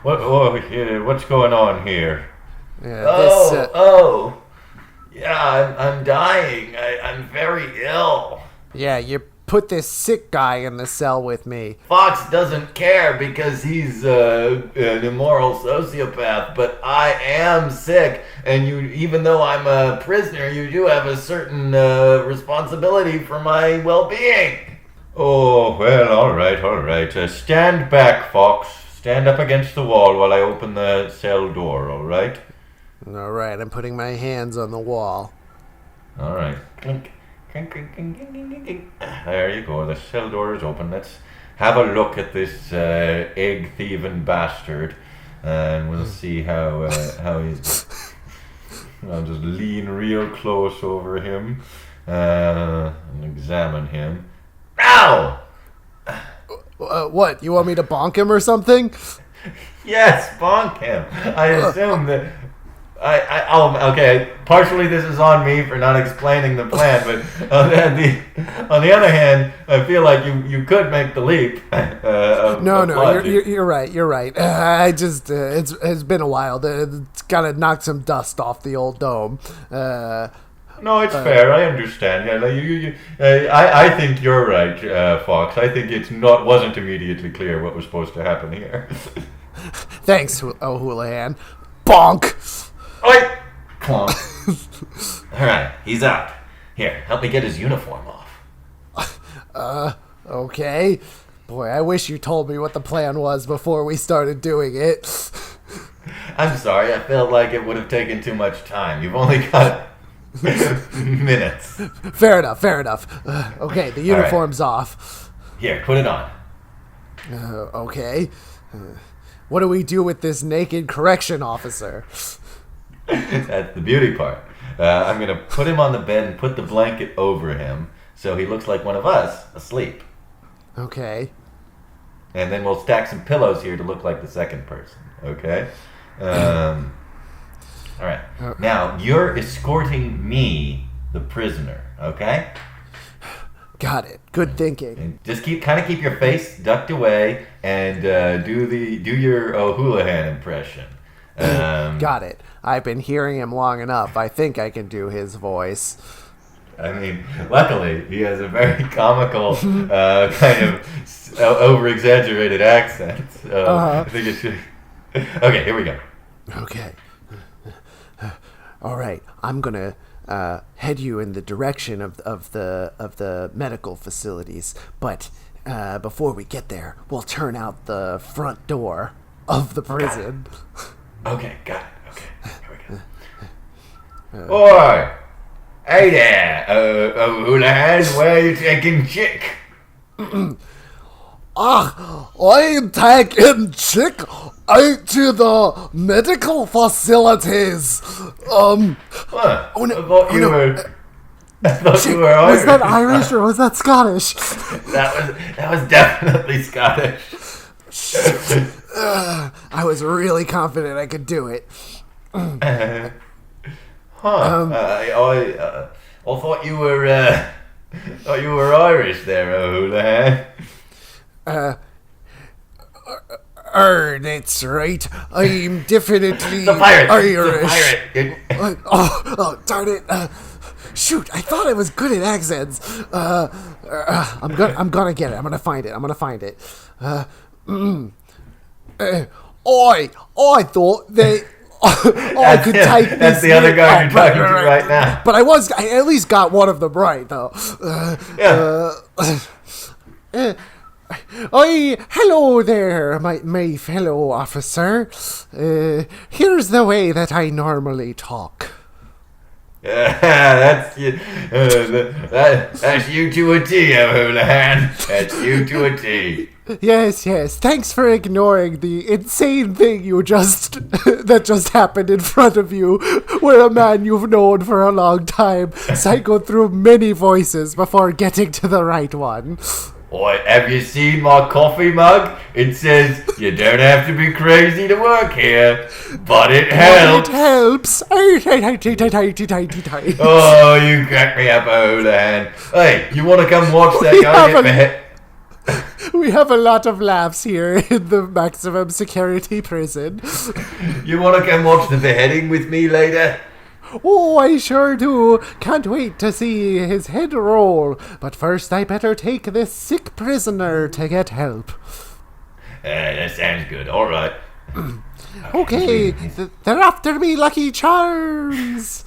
What's going on here? Yeah, I'm dying. I'm very ill. Yeah, you put this sick guy in the cell with me. Fox doesn't care because he's an immoral sociopath, but I am sick, and even though I'm a prisoner, you do have a certain responsibility for my well-being. Oh, well, all right. Stand back, Fox. Stand up against the wall while I open the cell door, all right? All right, I'm putting my hands on the wall. All right. Clink, There you go. The cell door is open. Let's have a look at this egg thieving bastard, and we'll see how he's. I'll just lean real close over him and examine him. Ow! What? You want me to bonk him or something? Yes, bonk him. I assume that. Okay. Partially, this is on me for not explaining the plan, but on the other hand, I feel like you could make the leap. You're right. You're right. I just it's been a while. It's gotta knock some dust off the old dome. No, it's fair. I understand. Yeah, I think you're right, Fox. I think wasn't immediately clear what was supposed to happen here. Thanks, O'Houlihan. Bonk. Oi! Clunk. All right, he's out. Here, help me get his uniform off. Okay. Boy, I wish you told me what the plan was before we started doing it. I'm sorry. I felt like it would have taken too much time. You've only got minutes. Fair enough. Okay, the uniform's off. Here, put it on. Okay. What do we do with this naked correction officer? That's the beauty part. I'm going to put him on the bed and put the blanket over him so he looks like one of us asleep. Okay. And then we'll stack some pillows here to look like the second person. Okay? All right. Now, you're escorting me, the prisoner. Okay? Got it. Good thinking. And just keep your face ducked away and do your O'Houlihan impression. Got it. I've been hearing him long enough. I think I can do his voice. I mean, luckily, he has a very comical, kind of over-exaggerated accent. So I think it should... Okay, here we go. Okay. All right. I'm going to head you in the direction of the medical facilities. But before we get there, we'll turn out the front door of the prison. Okay, got it. Okay, here we go. Oi! Hey there, O'Houlihan, where are you taking Chick? I'm taking Chick out to the medical facilities. What? I thought you were Irish. Was that Irish or was that Scottish? That was definitely Scottish. I was really confident I could do it. I thought you were Irish there, O'Houlihan. That's right. I'm definitely the pirate. Irish. The pirate. Oh, darn it. Shoot, I thought I was good at accents. I'm gonna get it. I'm gonna find it. I thought that I could take this. That's the other guy you're talking to right now. But I at least got one of them right, though. Hello there, my fellow officer. Here's the way that I normally talk. That's you. That's you to a T, O'Houlihan. That's you to a T. Yes. Thanks for ignoring the insane thing that just happened in front of you, where a man you've known for a long time cycled through many voices before getting to the right one. Boy, have you seen my coffee mug? It says, you don't have to be crazy to work here, but it helps. Oh, you crack me up, O'Houlihan. Hey, you want to come watch that guy get beheaded? We have a lot of laughs here in the maximum security prison. You want to come watch the beheading with me later? Oh, I sure do. Can't wait to see his head roll. But first I better take this sick prisoner to get help. That sounds good. All right. Okay, they're after me, Lucky Charms.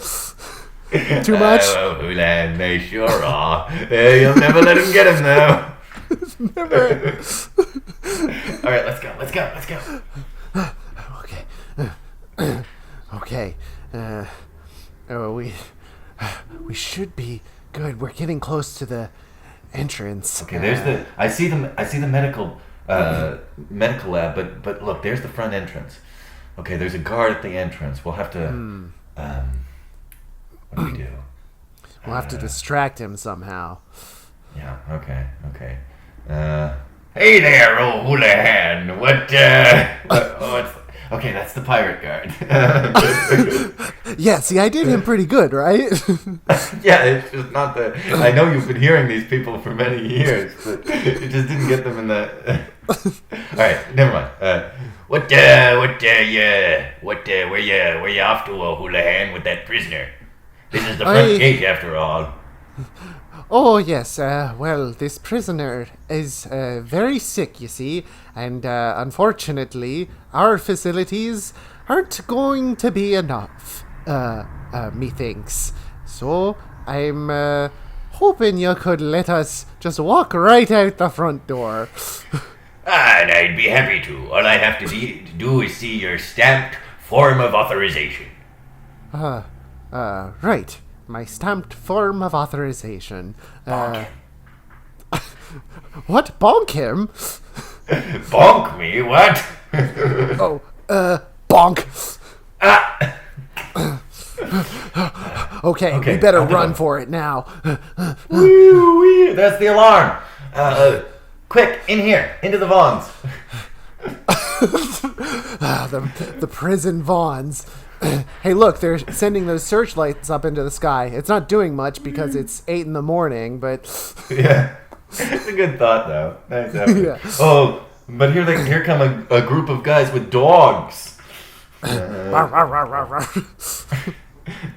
Too much? O'Houlihan, they sure are. You'll never let him get him, though. Never. All right, let's go. Okay. We should be good. We're getting close to the entrance. Okay, there's the. I see the medical lab, but look, there's the front entrance. Okay, there's a guard at the entrance. We'll have to. What do we do? We'll have to distract him somehow. Yeah. Okay. Hey there, old Houlihan. What? Okay, that's the pirate guard. Yeah, see, I did him pretty good, right? Yeah, it's just not the. I know you've been hearing these people for many years, but it just didn't get them in the. All right, never mind. Where you off to, Houlihan, with that prisoner? This is the front gate, after all. Oh, yes. Well, this prisoner is very sick, you see, and unfortunately, our facilities aren't going to be enough, methinks. So, I'm hoping you could let us just walk right out the front door. And I'd be happy to. All I have to do is see your stamped form of authorization. Right. My stamped form of authorization. Bonk him. What? Bonk him? Bonk me? What? Bonk. Okay, Okay, we better I'll run go. for it now. Wee, that's the alarm. Quick, in here, into the Vons. The prison Vons. Hey, look, they're sending those searchlights up into the sky. It's not doing much because it's 8 a.m, but... Yeah, it's a good thought, though. Nice effort. Yeah. Oh, but here come a group of guys with dogs.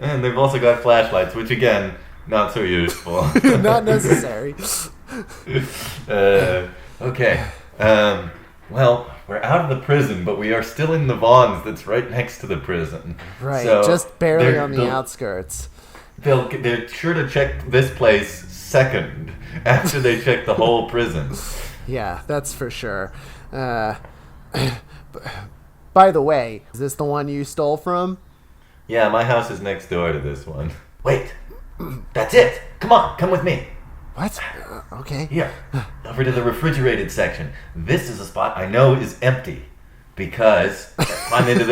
And they've also got flashlights, which, again, not so useful. Not necessary. Okay. Well, we're out of the prison, but we are still in the Vons that's right next to the prison. Right, So just barely on the they'll- outskirts. They're sure to check this place second after they check the whole prison. Yeah, that's for sure. By the way, is this the one you stole from? Yeah, my house is next door to this one. Wait, that's it. Come on, come with me. What? Okay. Here, over to the refrigerated section. This is a spot I know is empty because climb into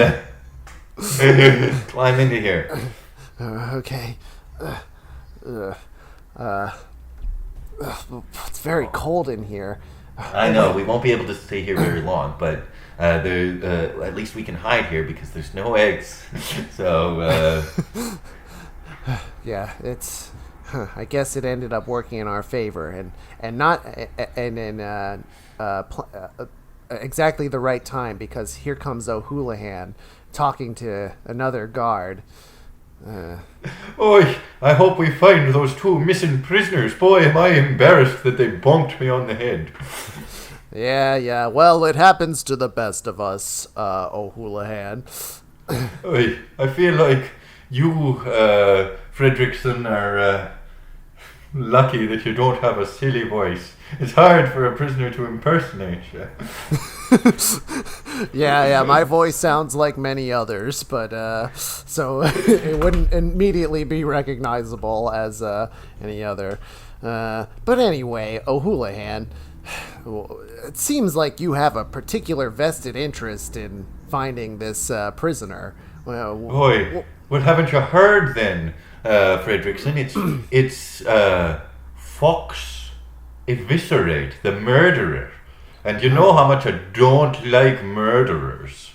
here. Okay. It's very cold in here. I know we won't be able to stay here very long, but at least we can hide here because there's no eggs. So Yeah, it's. I guess it ended up working in our favor, and not in exactly the right time, because here comes O'Houlihan talking to another guard. Oi, I hope we find those two missing prisoners. Boy, am I embarrassed that they bonked me on the head. Yeah. Well, it happens to the best of us, O'Houlihan. Oi, I feel like you, Fredrickson, are lucky that you don't have a silly voice. It's hard for a prisoner to impersonate you. Yeah, my voice sounds like many others, but so it wouldn't immediately be recognizable as any other. But anyway, O'Houlihan, it seems like you have a particular vested interest in finding this prisoner. Oi, well, haven't you heard then, Fredrickson? It's Fox Eviscerate, the murderer. And you know how much I don't like murderers.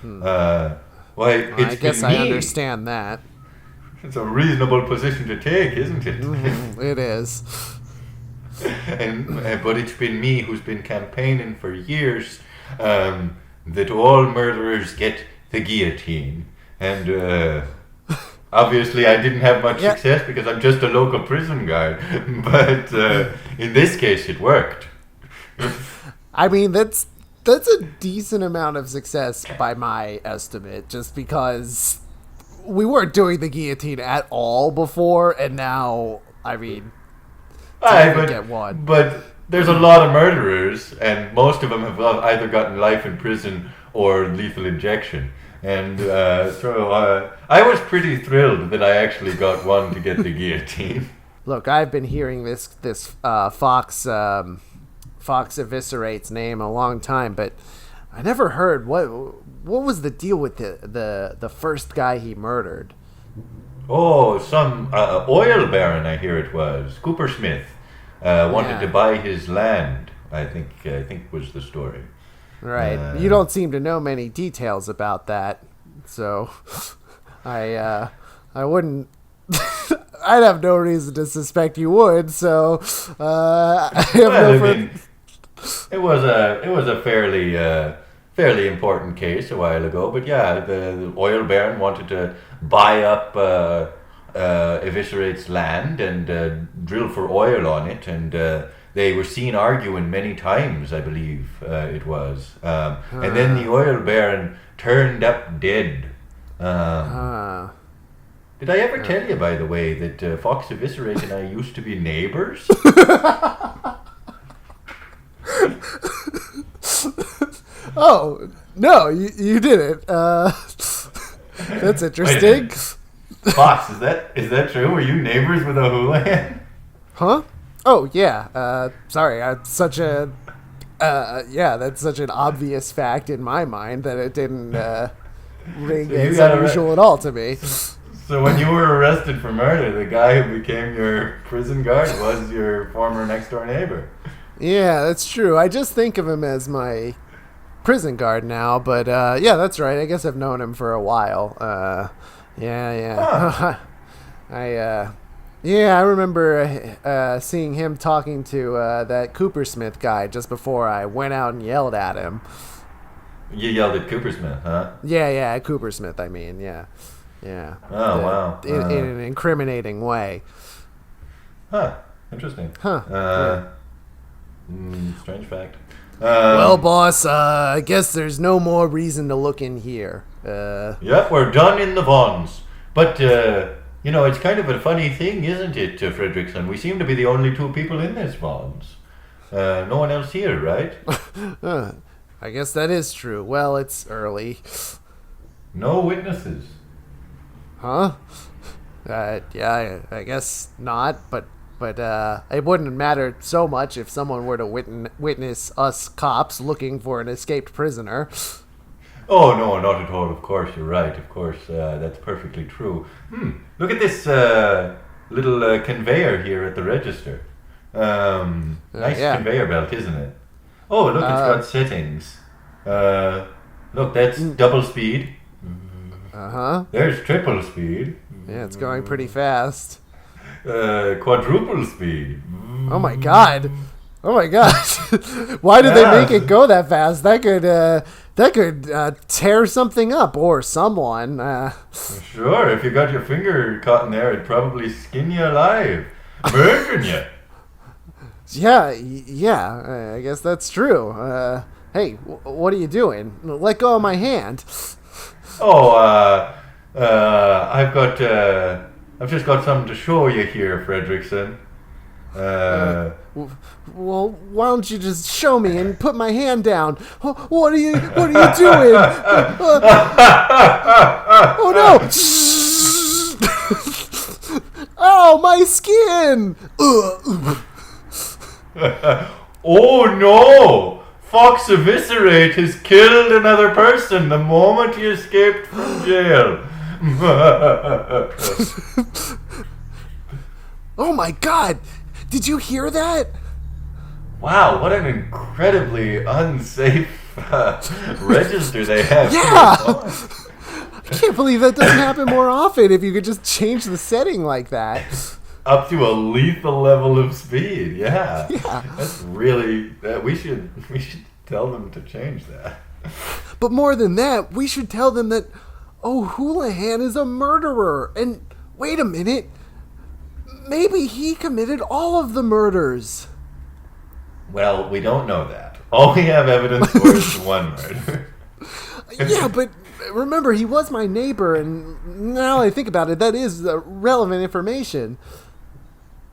Why, it's I guess been I me. understand that. It's a reasonable position to take, isn't it? It is. But it's been me who's been campaigning for years that all murderers get the guillotine. And obviously I didn't have much success because I'm just a local prison guard. But in this case it worked. I mean, that's a decent amount of success by my estimate, just because we weren't doing the guillotine at all before, and now, I mean, get one. But there's a lot of murderers, and most of them have either gotten life in prison or lethal injection. And so I was pretty thrilled that I actually got one to get the guillotine. look, I've been hearing this Fox Eviscerate's name a long time, but I never heard what was the deal with the first guy he murdered. Oh, some oil baron, I hear it was. Cooper Smith wanted to buy his land, I think was the story. Right. You don't seem to know many details about that, so I wouldn't. I'd have no reason to suspect you would. So it was a fairly important case a while ago. But yeah, the oil baron wanted to buy up Eviscerate's land and drill for oil on it, and they were seen arguing many times, I believe it was. And then the oil baron turned up dead. Did I ever tell you, by the way, that Fox Eviscerate and I used to be neighbors? Oh, no, you didn't. That's interesting. Fox, is that true? Were you neighbors with O'Houlihan? Huh? Oh, yeah. Sorry, that's such an obvious fact in my mind that it didn't ring as unusual at all to me. So when you were arrested for murder, the guy who became your prison guard was your former next-door neighbor. Yeah, that's true. I just think of him as my prison guard now, but yeah, that's right. I guess I've known him for a while. Yeah. Huh. I remember seeing him talking to that Cooper Smith guy just before I went out and yelled at him. You yelled at Cooper Smith, huh? Yeah, Cooper Smith, I mean, yeah. Oh, wow. In an incriminating way. Huh. Interesting. Huh. Strange fact. Well, boss, I guess there's no more reason to look in here. Yep, we're done in the bonds. But, it's kind of a funny thing, isn't it, Fredrickson? We seem to be the only two people in this bonds. No one else here, right? I guess that is true. Well, it's early. No witnesses. Huh? Yeah, I guess not, but it wouldn't matter so much if someone were to witness us cops looking for an escaped prisoner. Oh, no, not at all. Of course, you're right. Of course, that's perfectly true. Look at this little conveyor here at the register. Nice conveyor belt, isn't it? Oh, look, it's got settings. Look, that's double speed. Uh-huh. There's triple speed. Yeah, it's going pretty fast. Quadruple speed. Oh my god. Why did they make it go that fast? That could tear something up or someone. Sure, if you got your finger caught in there, it'd probably skin you alive. Burn you. Yeah, I guess that's true. Hey, what are you doing? Let go of my hand. Oh, I've just got something to show you here, Fredrickson. Well, why don't you just show me and put my hand down? What are you doing? Oh no! Oh, my skin! Oh no! Fox Eviscerate has killed another person the moment he escaped from jail. Oh my god! Did you hear that? Wow, what an incredibly unsafe register they have. Yeah! I can't believe that doesn't happen more often if you could just change the setting like that. Up to a lethal level of speed, yeah. That's really... we should tell them to change that. But more than that, we should tell them that O'Houlihan is a murderer. And wait a minute, maybe he committed all of the murders. Well, we don't know that. All we have evidence for is one murder. Yeah, but remember, he was my neighbor, and now I think about it, that is relevant information.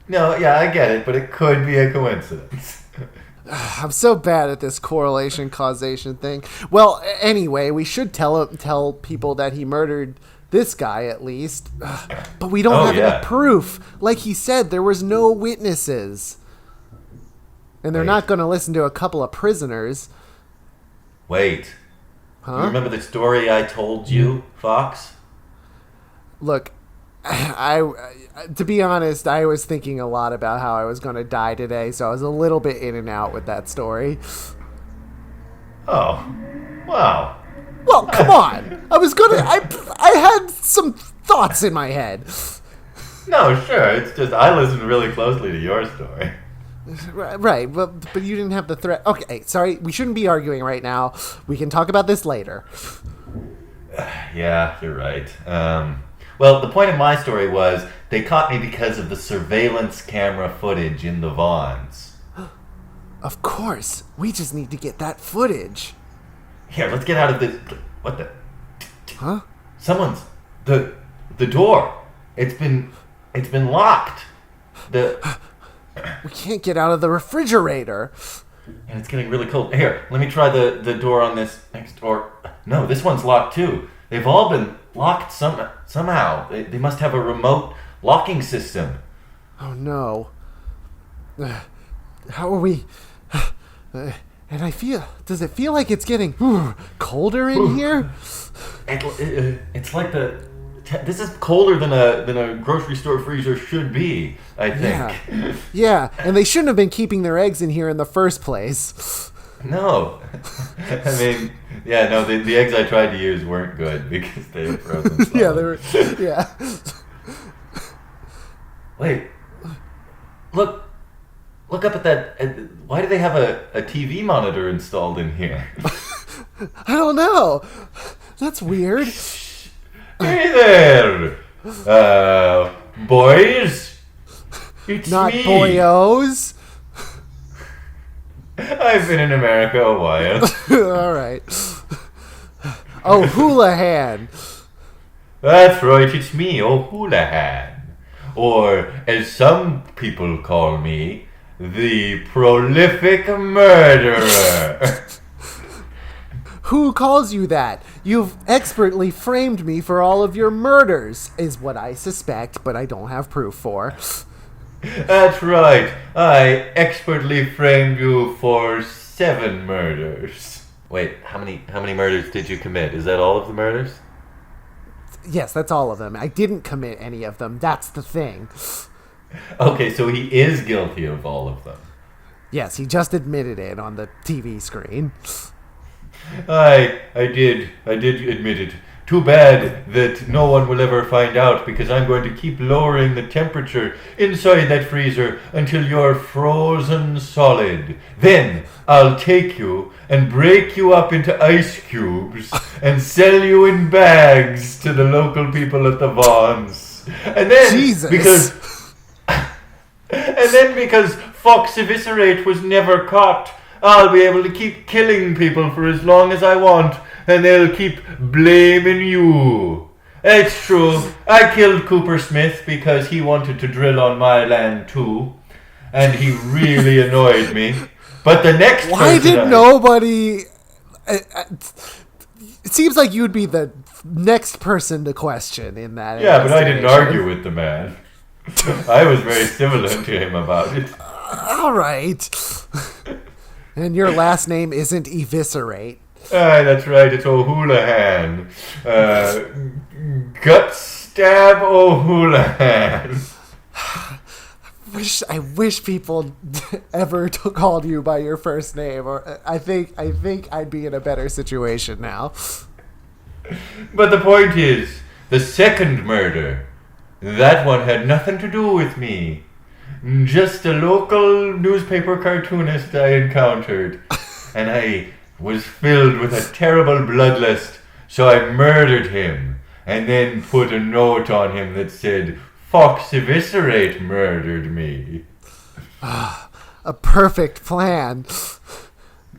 No, yeah, I get it, but it could be a coincidence. I'm so bad at this correlation causation thing. Well, anyway, we should tell people that he murdered This guy, at least. Ugh. But we don't have yeah. enough proof. Like he said, there was no witnesses. And they're Wait. not going to listen to a couple of prisoners. Wait. Huh? You remember the story I told you, Fox? Look, I to be honest, I was thinking a lot about how I was going to die today, so I was a little bit in and out with that story. Oh. Wow. Well, come on. I had some thoughts in my head. No, sure. It's just I listened really closely to your story. Right, but you didn't have the threat. Okay, sorry, we shouldn't be arguing right now. We can talk about this later. Yeah, you're right. Well, the point of my story was they caught me because of the surveillance camera footage in the Vons. Of course, we just need to get that footage. Here, let's get out of this. What the? Huh? Someone's the door. It's been locked. We can't get out of the refrigerator. And it's getting really cold. Here, let me try the door on this next door. No, this one's locked too. They've all been locked somehow. They must have a remote locking system. Oh no. How are we? And does it feel like it's getting colder in here? It's like this is colder than a grocery store freezer should be, I think. Yeah, and they shouldn't have been keeping their eggs in here in the first place. No. I mean, yeah, no, the eggs I tried to use weren't good because they were frozen solid. Yeah, they were. Yeah. Wait. Look up at that. Why do they have a TV monitor installed in here? I don't know. That's weird. Hey there, boys. It's Not me. boyos. I've been in America a while. All right. Oh, Houlihan. That's right, it's me, O'Houlihan. Or, as some people call me, the prolific murderer. Who calls you that? You've expertly framed me for all of your murders, is what I suspect, but I don't have proof for. That's right, I expertly framed you for 7 murders. Wait, how many murders did you commit? Is that all of the murders? Yes, that's all of them. I didn't commit any of them. That's the thing. Okay, so he is guilty of all of them. Yes, he just admitted it on the TV screen. I did admit it. Too bad that no one will ever find out because I'm going to keep lowering the temperature inside that freezer until you're frozen solid. Then I'll take you and break you up into ice cubes and sell you in bags to the local people at the Vons. And then Jesus. because Fox Eviscerate was never caught, I'll be able to keep killing people for as long as I want, and they'll keep blaming you. It's true. I killed Cooper Smith because he wanted to drill on my land too, and he really annoyed me. But the next Why person did nobody... It seems like you'd be the next person to question in that. Yeah, but I didn't argue with the man. I was very civil to him about it. All right. And your last name isn't Eviscerate. That's right, it's O'Houlihan. Gut stab O'Houlihan. I wish people ever called you by your first name. Or I think I'd be in a better situation now. But the point is, the second murder, that one had nothing to do with me. Just a local newspaper cartoonist I encountered. And I was filled with a terrible bloodlust, so I murdered him. And then put a note on him that said, Fox Eviscerate murdered me. A perfect plan.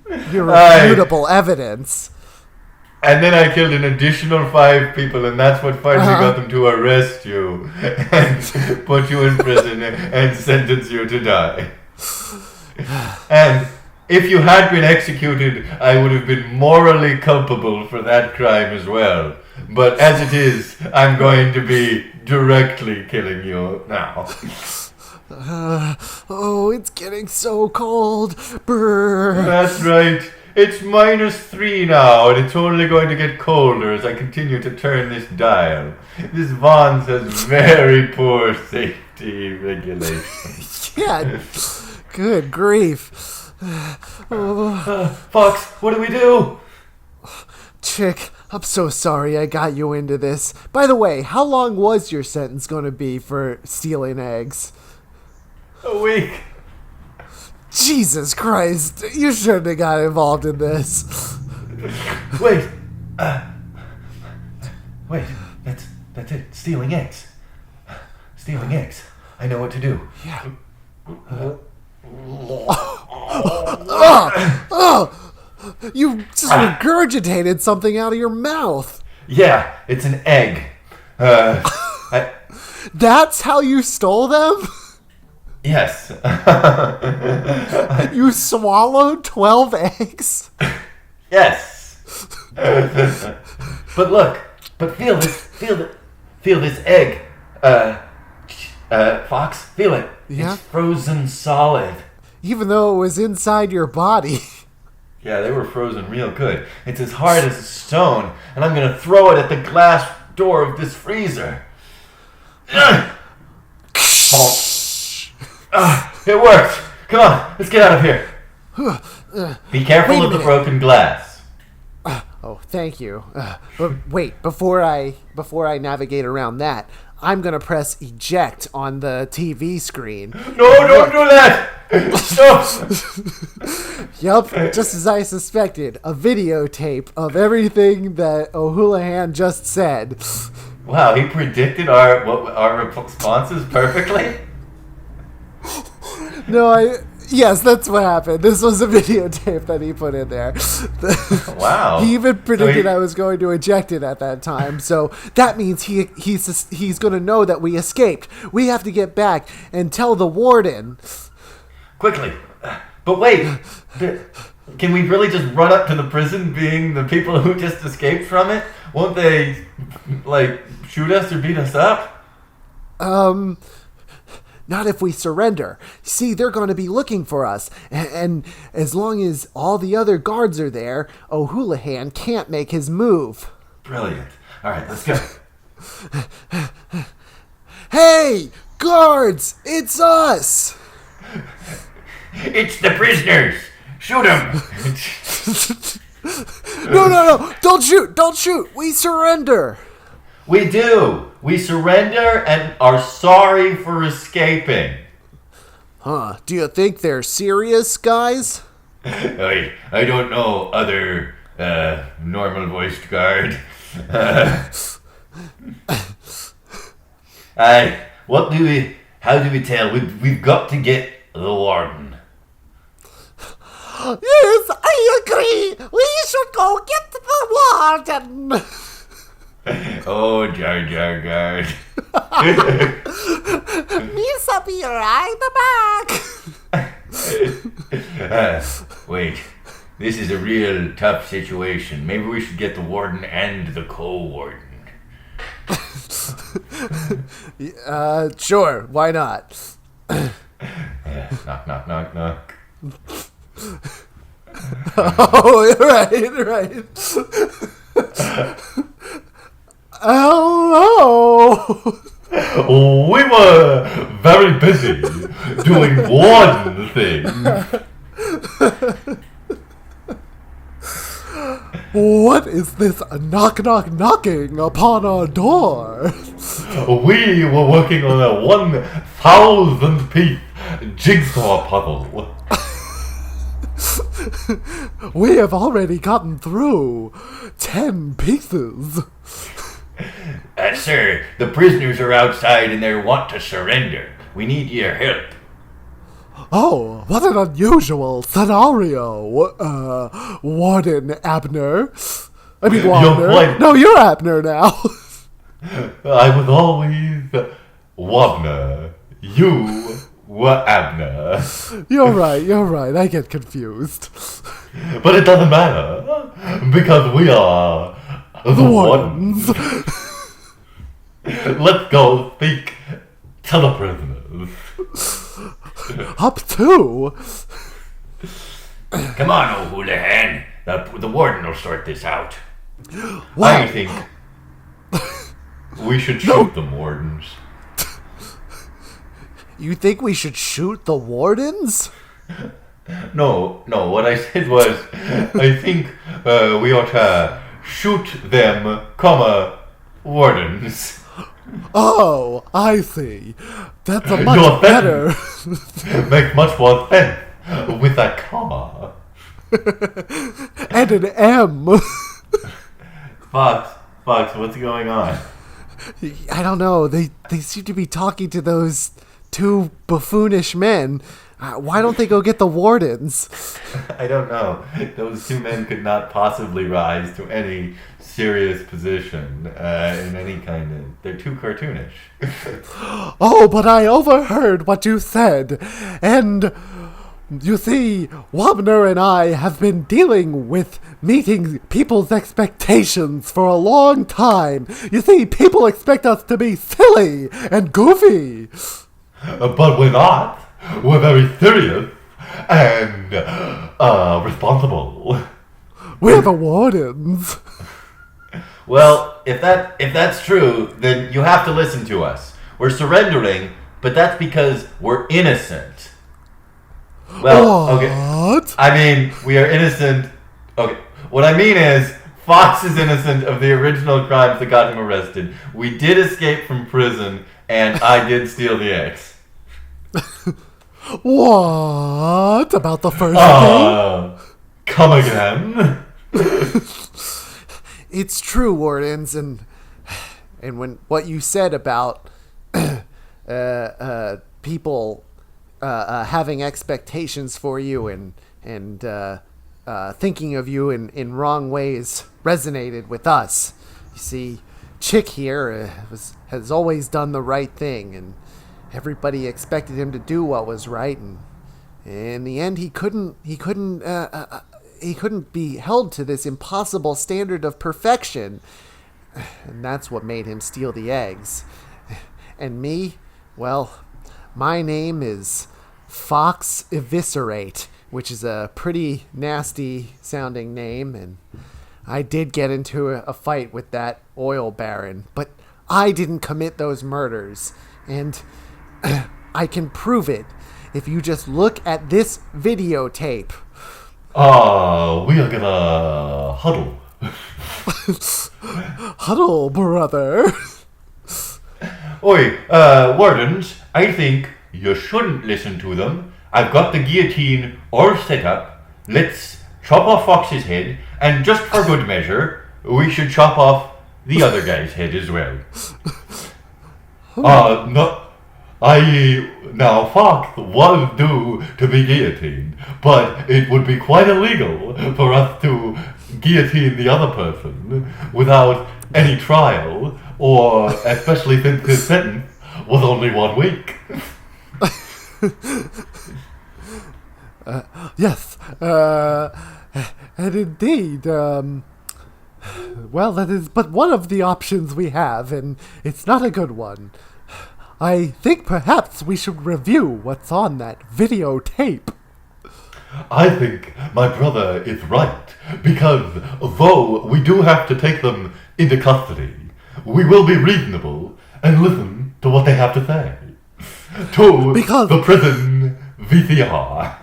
Irrefutable evidence. And then I killed an additional 5 people, and that's what finally got them to arrest you and put you in prison and sentence you to die. And if you had been executed, I would have been morally culpable for that crime as well. But as it is, I'm going to be directly killing you now. Oh, it's getting so cold. Brr. That's right. It's -3 now, and it's only going to get colder as I continue to turn this dial. This Vons has very poor safety regulations. Yeah. Good grief. Fox, what do we do? Chick, I'm so sorry I got you into this. By the way, how long was your sentence going to be for stealing eggs? A week. Jesus Christ, you shouldn't have got involved in this. Wait. Wait, that's it. Stealing eggs. Stealing eggs. I know what to do. Yeah. You just regurgitated something out of your mouth. Yeah, it's an egg. That's how you stole them? Yes. You swallowed 12 eggs? Yes. But look, feel this egg. Fox, feel it. Yeah? It's frozen solid. Even though it was inside your body. Yeah, they were frozen real good. It's as hard as a stone, and I'm gonna throw it at the glass door of this freezer. It worked. Come on, let's get out of here. Be careful of the broken glass. Oh, thank you. But wait, before I navigate around that, I'm gonna press eject on the TV screen. No, don't do that! No! Yup, just as I suspected, a videotape of everything that O'Houlihan just said. Wow, he predicted our responses perfectly? No, yes, that's what happened. This was a videotape that he put in there. Wow. He even predicted I was going to eject it at that time. So that means he's going to know that we escaped. We have to get back and tell the warden. Quickly. But wait. Can we really just run up to the prison being the people who just escaped from it? Won't they, shoot us or beat us up? Not if we surrender. See, they're going to be looking for us. And as long as all the other guards are there, O'Houlihan can't make his move. Brilliant. All right, let's go. Hey, guards! It's us! It's the prisoners! Shoot them! No! Don't shoot! We surrender! We do! We surrender and are sorry for escaping. Huh, do you think they're serious, guys? I don't know, other, normal-voiced guard. How do we tell? We've got to get the warden. Yes, I agree! We should go get the warden! Oh, Jar Jar guard. Misa be right back! Wait, this is a real tough situation. Maybe we should get the warden and the co-warden. Sure, why not? Knock, knock, knock, knock. Oh, right. Hello! We were very busy doing warden things. What is this knocking upon our door? We were working on a 1,000-piece jigsaw puzzle. We have already gotten through 10 pieces. Sir, the prisoners are outside and they want to surrender. We need your help. Oh, what an unusual scenario, Warden Abner. I mean, Wagner. No, you're Abner now. I was always Wagner. You were Abner. You're right. I get confused. But it doesn't matter, because we are The wardens. Let's go speak to the prisoners. Up to? Come on, old Houlihan. The warden will sort this out. Wow. I think we should shoot the wardens. You think we should shoot the wardens? No. What I said was, I think we ought to shoot them, wardens. Oh, I see. That's a much better. Makes much more sense with that comma. And an M. Fox, what's going on? I don't know. They seem to be talking to those two buffoonish men. Why don't they go get the wardens? I don't know. Those two men could not possibly rise to any serious position in any kind of... They're too cartoonish. Oh, but I overheard what you said. And you see, Wabner and I have been dealing with meeting people's expectations for a long time. You see, people expect us to be silly and goofy. But we're not. We're very serious and responsible. We're the wardens. Well, if that's true, then you have to listen to us. We're surrendering, but that's because we're innocent. Well, okay. What? I mean, we are innocent. Okay. What I mean is, Fox is innocent of the original crimes that got him arrested. We did escape from prison, and I did steal the eggs. What about the first thing? Come again? It's true, wardens, and when what you said about people having expectations for you and thinking of you in wrong ways resonated with us. You see, Chick here has always done the right thing, and everybody expected him to do what was right, and in the end he couldn't be held to this impossible standard of perfection, and that's what made him steal the eggs. And me, well, my name is Fox Eviscerate, which is a pretty nasty sounding name, and I did get into a fight with that oil baron, but I didn't commit those murders, and I can prove it if you just look at this videotape. We are gonna huddle. Huddle, brother. Oi, wardens, I think you shouldn't listen to them. I've got the guillotine all set up. Let's chop off Fox's head, and just for good measure, we should chop off the other guy's head as well. Now Fox was due to be guillotined, but it would be quite illegal for us to guillotine the other person without any trial, or especially since his sentence was only 1 week. Yes, and indeed, well, that is but one of the options we have, and it's not a good one. I think perhaps we should review what's on that videotape. I think my brother is right, because though we do have to take them into custody, we will be reasonable and listen to what they have to say. To the prison VCR.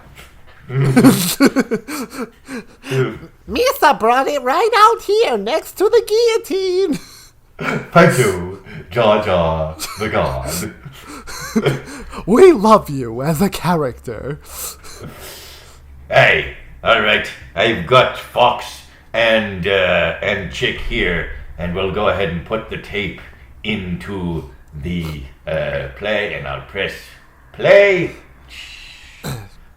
Misa brought it right out here next to the guillotine. Thank you, Jar Jar the God. We love you as a character. Hey, alright, I've got Fox and Chick here, and we'll go ahead and put the tape into the play, and I'll press play.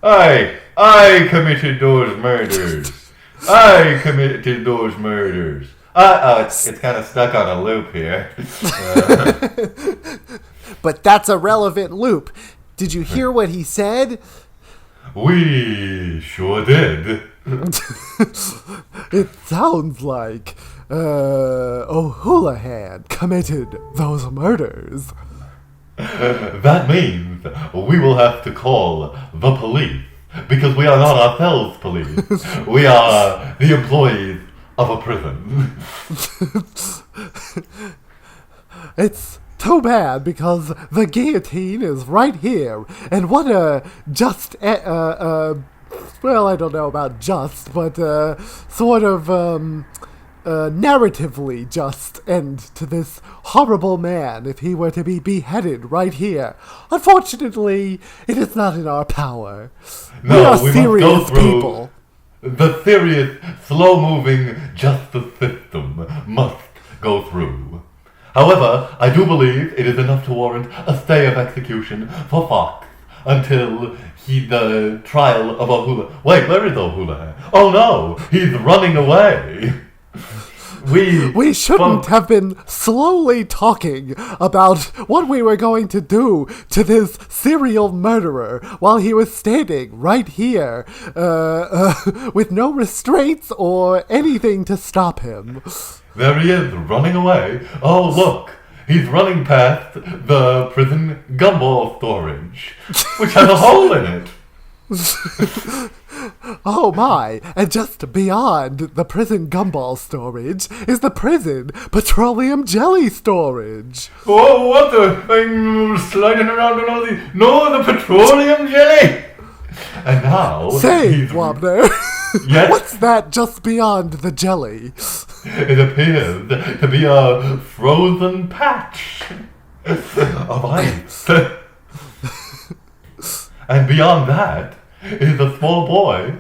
I committed those murders. I committed those murders. It's kind of stuck on a loop here. But that's a relevant loop. Did you hear what he said? We sure did. It sounds like O'Houlihan committed those murders. That means we will have to call the police, because we are not ourselves police. We are the employees of a prison. It's too bad, because the guillotine is right here, and what a just, well, I don't know about just, but sort of narratively just end to this horrible man if he were to be beheaded right here. Unfortunately, it is not in our power. No, we are we serious must go through people. the serious, slow-moving justice system must go through. However, I do believe it is enough to warrant a stay of execution for Fox until the trial of O'Houlihan. Wait, where is O'Houlihan? Oh no, he's running away. We shouldn't have been slowly talking about what we were going to do to this serial murderer while he was standing right here, with no restraints or anything to stop him. There he is, running away. Oh, look, he's running past the prison gumball storage, which has a hole in it. Oh my, and just beyond the prison gumball storage is the prison petroleum jelly storage. Oh, what the? I'm sliding around on all these. No, the petroleum jelly! And now... Say, Wabner, Yes? what's that just beyond the jelly? It appears to be a frozen patch of ice. And beyond that is a small boy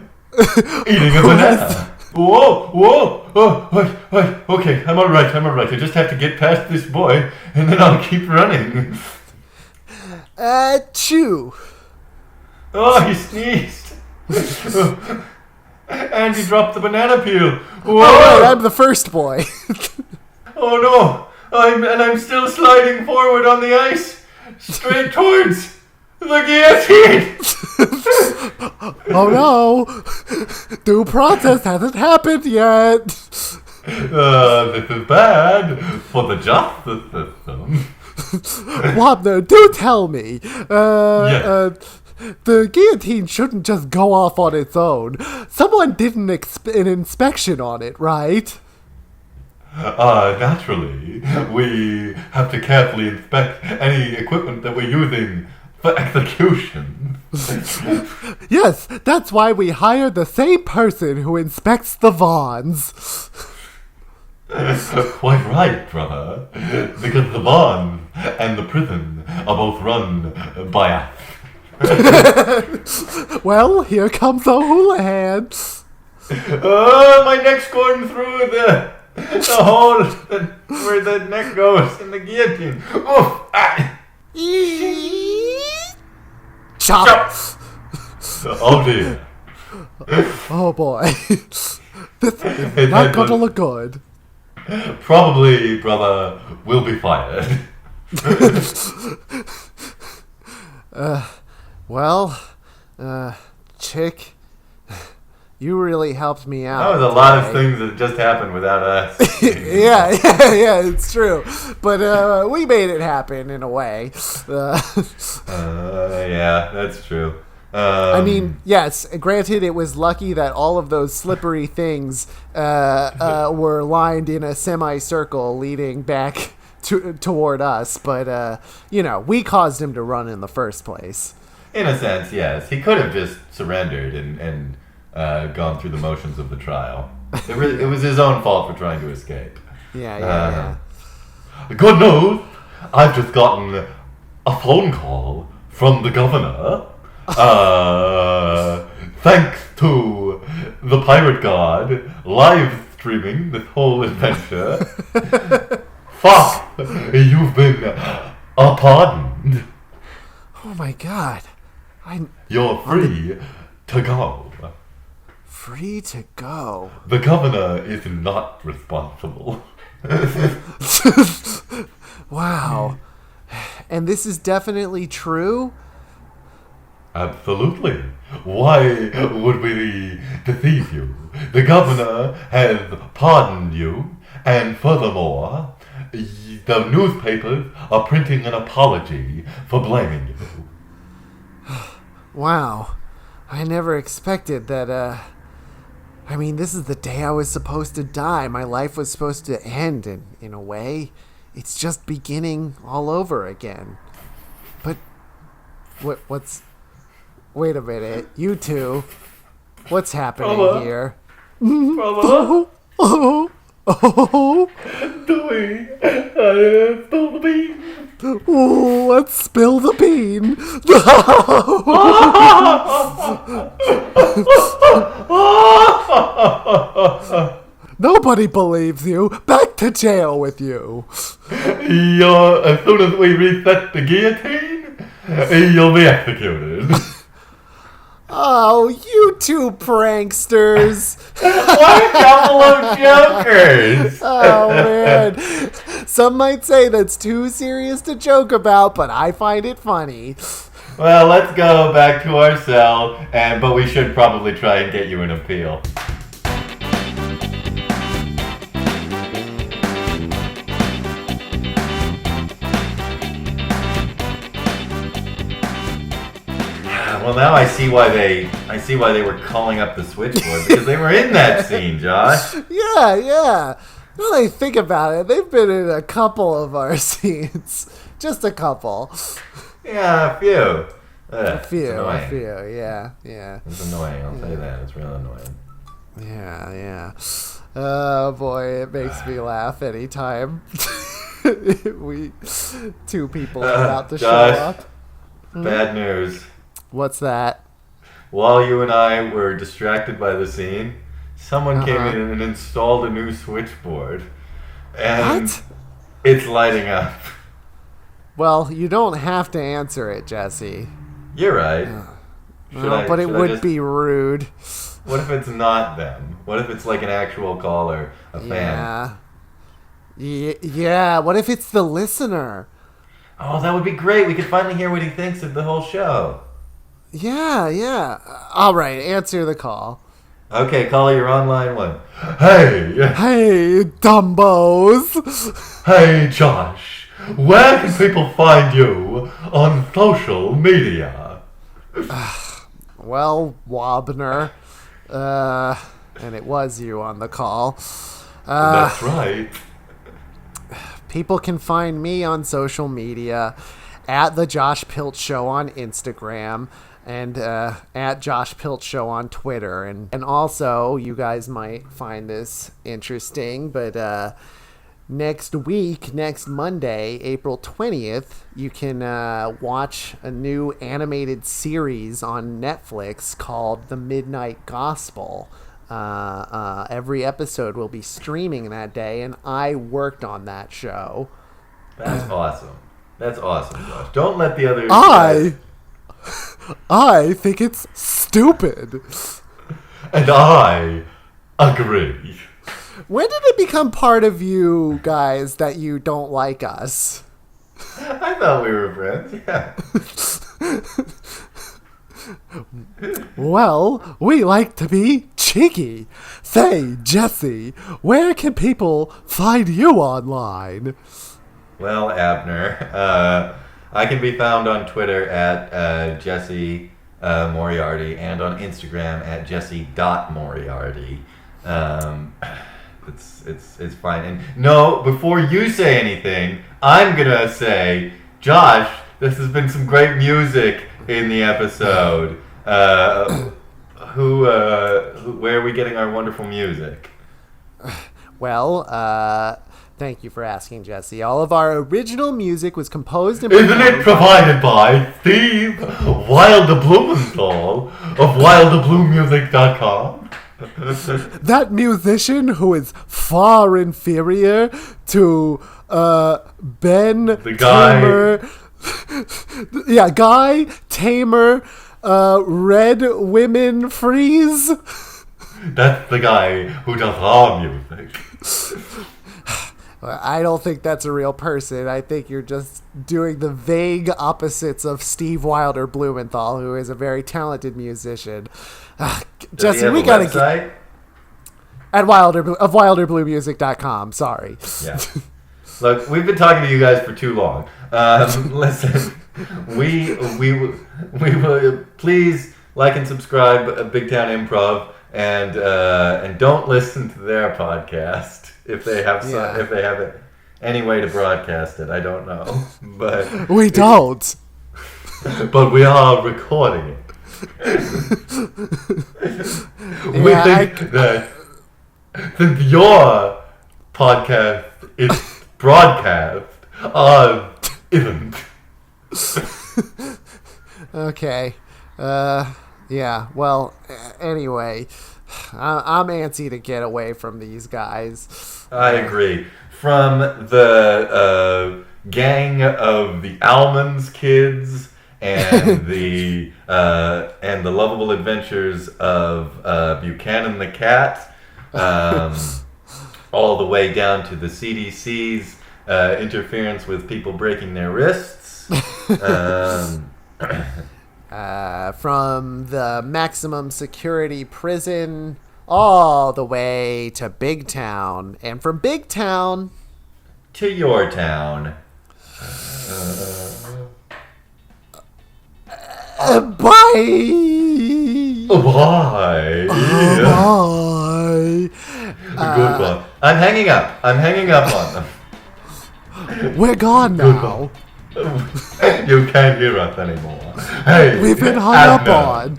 eating a banana. Whoa, whoa, oh, wait, okay, I'm alright. I just have to get past this boy, and then I'll keep running. Chew. Oh, he sneezed. And he dropped the banana peel. Whoa. Oh, right, I'm the first boy. Oh no, I'm still sliding forward on the ice, straight towards the guillotine. Oh no, due process hasn't happened yet. This is bad for the justice system. Wabner, do tell me. Yes. The guillotine shouldn't just go off on its own. Someone did an inspection on it, right? Naturally, we have to carefully inspect any equipment that we're using for execution. Yes, that's why we hired the same person who inspects the Vaughns. Quite right, brother. Because the barn and the prison are both run by us. Well, here comes O'Houlihan. Oh, my neck's going through the hole where the neck goes in the guillotine. Oof! Ah. Chop! Oh dear. Oh boy. This is not going to look good. Probably, brother, will be fired. Well, Chick, you really helped me out. That was a lot of things that just happened without us. yeah, it's true. But we made it happen in a way. Yeah, that's true. I mean, yes, granted, it was lucky that all of those slippery things were lined in a semicircle leading back toward us. But, we caused him to run in the first place. In a sense, yes. He could have just surrendered and gone through the motions of the trial. It was his own fault for trying to escape. Yeah. Good news! I've just gotten a phone call from the governor. Thanks to the Pirate God live streaming this whole adventure. Fox, you've been pardoned. Oh my God. You're free to go. Free to go. The governor is not responsible. Wow. And this is definitely true? Absolutely. Why would we deceive you? The governor has pardoned you, and furthermore, the newspapers are printing an apology for blaming you. Wow. I never expected that, I mean, this is the day I was supposed to die. My life was supposed to end in a way. It's just beginning all over again. But what's... Wait a minute. You two. What's happening here? Brother, Oh, doing spill the bean. let's spill the bean. Nobody believes you. Back to jail with you. As soon as we reset the guillotine, you'll be executed. Oh, you two pranksters. What a couple of jokers! Oh, man. Some might say that's too serious to joke about, but I find it funny. Well, let's go back to our cell, but we should probably try and get you an appeal. Well, now I see why they were calling up the switchboard, because they were in that scene, Josh. Yeah. Now that I think about it, they've been in a couple of our scenes. Just a couple. Yeah, a few. A few, yeah. It's annoying, I'll tell you that. It's real annoying. Yeah. Oh boy, it makes me laugh anytime two people are about to show Josh, up. Bad news. What's that? While you and I were distracted by the scene, someone came in and installed a new switchboard. And What? it's lighting up. Well, you don't have to answer it, Jesse. You're right. But it would be rude. What if it's not them? What if it's like an actual caller, a fan? Yeah, what if it's the listener? Oh, that would be great. We could finally hear what he thinks of the whole show. Yeah. All right, answer the call. Okay, caller, you're on line 1. Hey, Dumbos. Hey, Josh. Where can people find you on social media? Well, Wabner. And it was you on the call. That's right. People can find me on social media at the Josh Pilt Show on Instagram and at Josh Pilt Show on Twitter. And also, you guys might find this interesting, but next Monday, April 20th, you can watch a new animated series on Netflix called The Midnight Gospel. Every episode will be streaming that day, and I worked on that show. That's awesome. That's awesome, Josh. Don't let the others... I think it's stupid. And I agree. When did it become part of you guys that you don't like us? I thought we were friends, yeah. Well, we like to be cheeky. Say, Jesse, where can people find you online? Well, Abner, I can be found on Twitter at Jesse Moriarty and on Instagram at Jesse.Moriarty. It's fine. And no, before you say anything, I'm gonna say, Josh, this has been some great music in the episode. Where are we getting our wonderful music? Well, thank you for asking, Jesse. All of our original music was composed and Isn't it provided by Steve Wilder Blumenthal of WilderBlueMusic.com? that musician who is far inferior to Ben The guy. Tamer. Yeah, Guy Tamer, Red Women Freeze. That's the guy who does our music. I don't think that's a real person. I think you're just doing the vague opposites of Steve Wilder Blumenthal, who is a very talented musician. Jesse, we gotta get at WilderBlueMusic.com. Sorry. Yeah. Look, we've been talking to you guys for too long. Listen, we will please like and subscribe Big Town Improv, and don't listen to their podcast if they have if they have any way to broadcast it. I don't know, but we don't. But we are recording it. We think that since your podcast is broadcast, isn't. Okay. Yeah. Well. Anyway, I'm antsy to get away from these guys. I agree. From the gang of the Almonds kids and the lovable adventures of Buchanan the cat, all the way down to the CDC's interference with people breaking their wrists. From the maximum security prison all the way to Big Town, and from Big Town to your town. Bye. Bye. Bye. Goodbye. I'm hanging up on them. We're gone now. You can't hear us anymore. Hey, we've been hung up on.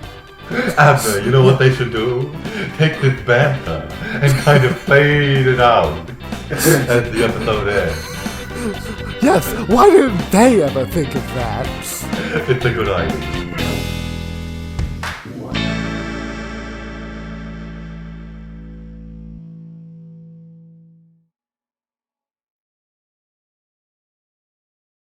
Abner, you know what they should do? Take this banter and kind of fade it out as the episode ends. Yes, why didn't they ever think of that? It's a good idea.